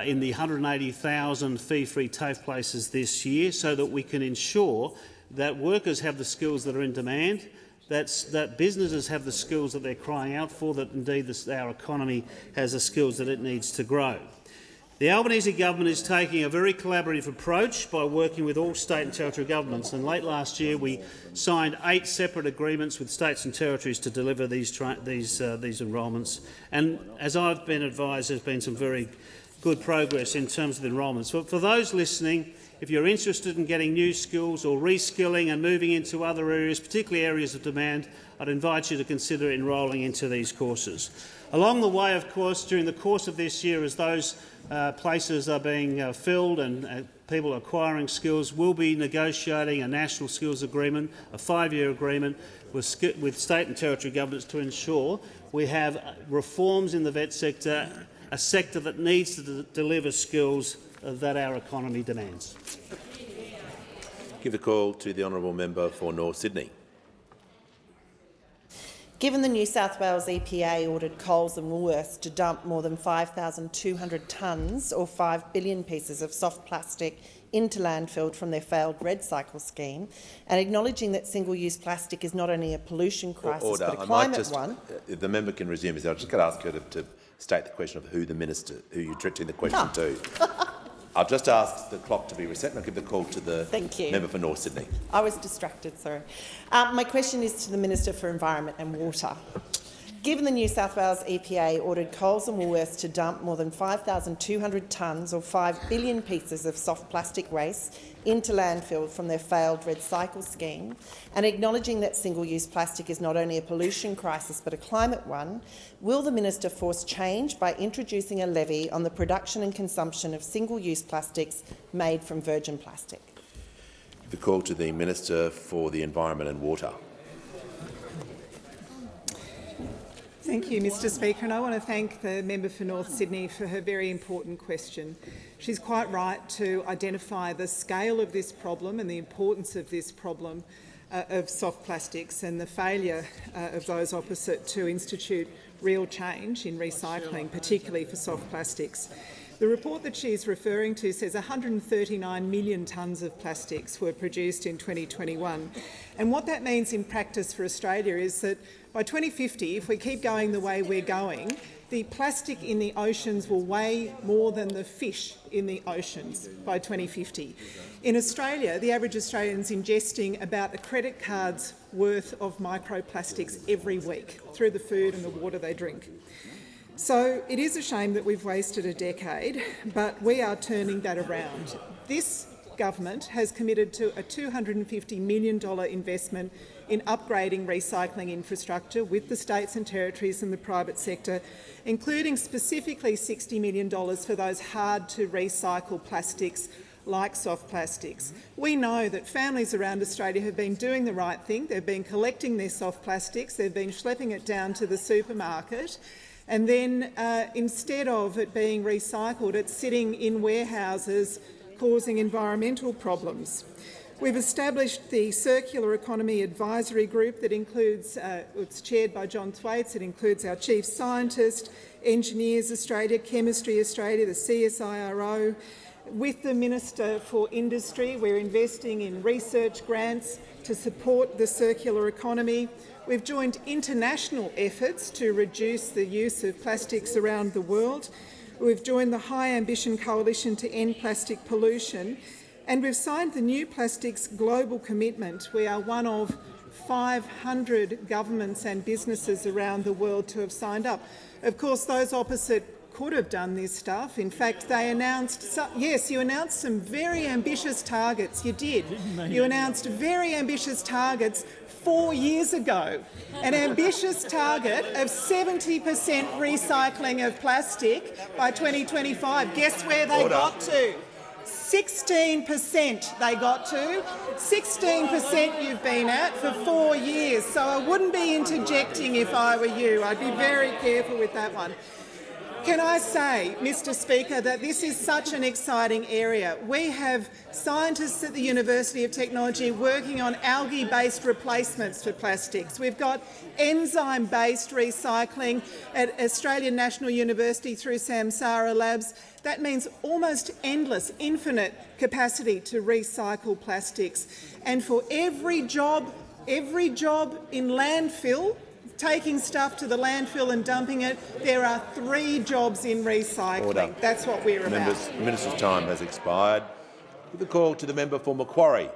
[SPEAKER 10] in the 180,000 fee-free TAFE places this year, so that we can ensure that workers have the skills that are in demand, that businesses have the skills that they're crying out for, that indeed our economy has the skills that it needs to grow. The Albanese government is taking a very collaborative approach by working with all state and territory governments, and late last year we signed 8 separate agreements with states and territories to deliver these enrolments. And as I've been advised, there's been some very good progress in terms of the enrolments. For those listening, if you're interested in getting new skills or reskilling and moving into other areas, particularly areas of demand, I'd invite you to consider enrolling into these courses. Along the way, of course, during the course of this year, as those places are being filled and people acquiring skills, we'll be negotiating a national skills agreement, a 5-year agreement with state and territory governments to ensure we have reforms in the VET sector, a sector that needs to deliver skills that our economy demands.
[SPEAKER 2] Give the call to the honourable member for North Sydney.
[SPEAKER 11] Given the New South Wales EPA ordered Coles and Woolworths to dump more than 5,200 tonnes or 5 billion pieces of soft plastic into landfill from their failed Red Cycle scheme, and acknowledging that single-use plastic is not only a pollution crisis but a climate one—
[SPEAKER 2] If the member can resume, I've just got to ask her to state the question of who you're directing the question to. I've just asked the clock to be reset, and I'll give the call to the member for North Sydney.
[SPEAKER 11] I was distracted, sorry. My question is to the Minister for Environment and Water. Given the New South Wales EPA ordered Coles and Woolworths to dump more than 5,200 tonnes or 5 billion pieces of soft plastic waste into landfill from their failed REDcycle scheme, and acknowledging that single-use plastic is not only a pollution crisis but a climate one, will the minister force change by introducing a levy on the production and consumption of single-use plastics made from virgin plastic?
[SPEAKER 2] The call to the Minister for the Environment and Water.
[SPEAKER 12] Thank you, Mr Speaker, and I want to thank the member for North Sydney for her very important question. She's quite right to identify the scale of this problem and the importance of this problem of soft plastics and the failure of those opposite to institute real change in recycling, particularly for soft plastics. The report that she's referring to says 139 million tonnes of plastics were produced in 2021. And what that means in practice for Australia is that by 2050, if we keep going the way we're going, the plastic in the oceans will weigh more than the fish in the oceans by 2050. In Australia, the average Australian is ingesting about a credit card's worth of microplastics every week through the food and the water they drink. So it is a shame that we've wasted a decade, but we are turning that around. This government has committed to a $250 million investment in upgrading recycling infrastructure with the states and territories and the private sector, including specifically $60 million for those hard-to-recycle plastics like soft plastics. We know that families around Australia have been doing the right thing. They've been collecting their soft plastics, they've been schlepping it down to the supermarket, and then instead of it being recycled, it's sitting in warehouses causing environmental problems. We've established the Circular Economy Advisory Group that includes, it's chaired by John Thwaites. It includes our Chief Scientist, Engineers Australia, Chemistry Australia, the CSIRO. With the Minister for Industry, we're investing in research grants to support the circular economy. We've joined international efforts to reduce the use of plastics around the world. We've joined the High Ambition Coalition to End Plastic Pollution, and we've signed the New Plastics Global Commitment. We are one of 500 governments and businesses around the world to have signed up. Of course, those opposite could have done this stuff. In fact, they announced, yes, you announced some very ambitious targets. You did. You announced very ambitious targets 4 years ago. An ambitious target of 70% recycling of plastic by 2025. Guess where they got to? 16% they got to. 16% you've been at for 4 years. So I wouldn't be interjecting if I were you. I'd be very careful with that one. Can I say, Mr Speaker, that this is such an exciting area. We have scientists at the University of Technology working on algae-based replacements for plastics. We've got enzyme-based recycling at Australian National University through Samsara Labs. That means almost endless, infinite capacity to recycle plastics. And for every job in landfill, taking stuff to the landfill and dumping it, there are 3 jobs in recycling.
[SPEAKER 2] Order.
[SPEAKER 12] That's what we're about.
[SPEAKER 2] The Minister's time has expired. With the call to the member for Macquarie.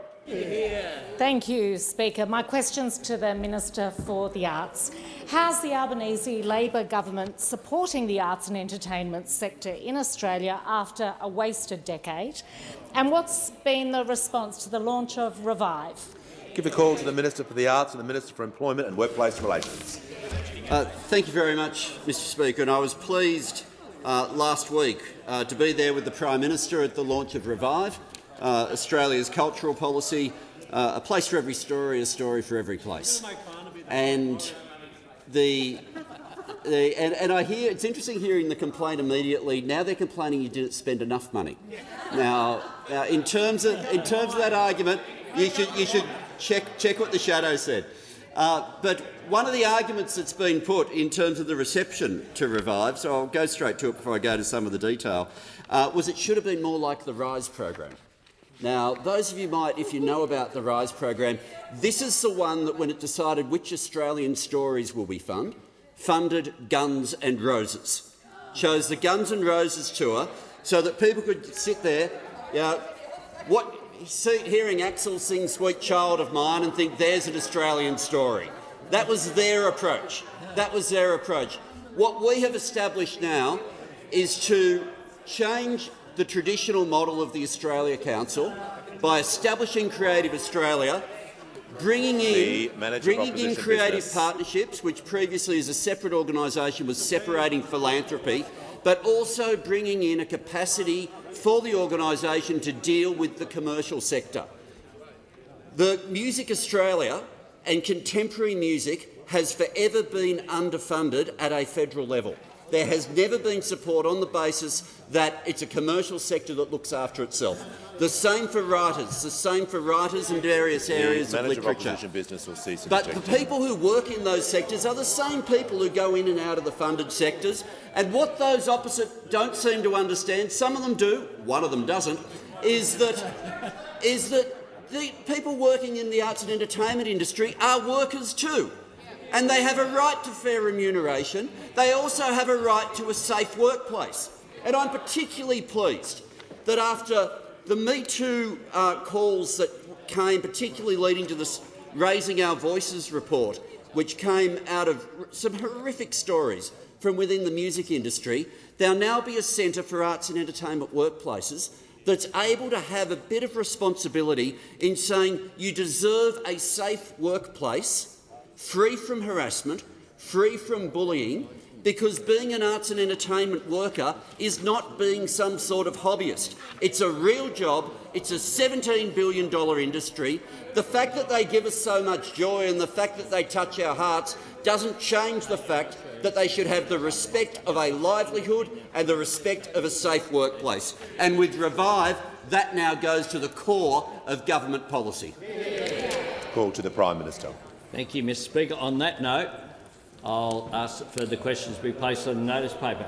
[SPEAKER 13] Thank you, Speaker. My question's to the Minister for the Arts. How's the Albanese Labor government supporting the arts and entertainment sector in Australia after a wasted decade? And what's been the response to the launch of Revive?
[SPEAKER 2] Give a call to the Minister for the Arts and the Minister for Employment and Workplace Relations.
[SPEAKER 22] Thank you very much, Mr Speaker. And I was pleased last week to be there with the Prime Minister at the launch of Revive, Australia's cultural policy, a place for every story, a story for every place. And I hear it's interesting hearing the complaint immediately. Now they're complaining you didn't spend enough money. Now in terms of that argument, you should check what the shadow said. But one of the arguments that's been put in terms of the reception to Revive, so I'll go straight to it before I go to some of the detail, was it should have been more like the RISE program. Now, those of you might, if you know about the RISE program, this is the one that, when it decided which Australian stories will be funded Guns and Roses. Chose the Guns and Roses tour so that people could sit there, hearing Axel sing Sweet Child of Mine and think there's an Australian story. That was their approach. That was their approach. What we have established now is to change the traditional model of the Australia Council by establishing Creative Australia, bringing in creative partnerships, which previously as a separate organisation was separating philanthropy, but also bringing in a capacity for the organisation to deal with the commercial sector. The Music Australia and contemporary music has forever been underfunded at a federal level. There has never been support on the basis that it's a commercial sector that looks after itself. The same for writers, in various areas of literature. But the people who work in those sectors are the same people who go in and out of the funded sectors. And what those opposite don't seem to understand, some of them do, one of them doesn't, is that the people working in the arts and entertainment industry are workers too. And they have a right to fair remuneration. They also have a right to a safe workplace. And I'm particularly pleased that after the Me Too calls that came, particularly leading to this Raising Our Voices report, which came out of some horrific stories from within the music industry, there'll now be a centre for arts and entertainment workplaces that's able to have a bit of responsibility in saying you deserve a safe workplace, free from harassment, free from bullying, because being an arts and entertainment worker is not being some sort of hobbyist. It's a real job. It's a $17 billion industry. The fact that they give us so much joy and the fact that they touch our hearts doesn't change the fact that they should have the respect of a livelihood and the respect of a safe workplace. And with Revive, that now goes to the core of government policy.
[SPEAKER 2] Call to the Prime Minister.
[SPEAKER 1] Thank you, Mr Speaker. On that note, I'll ask that further questions be placed on the notice paper.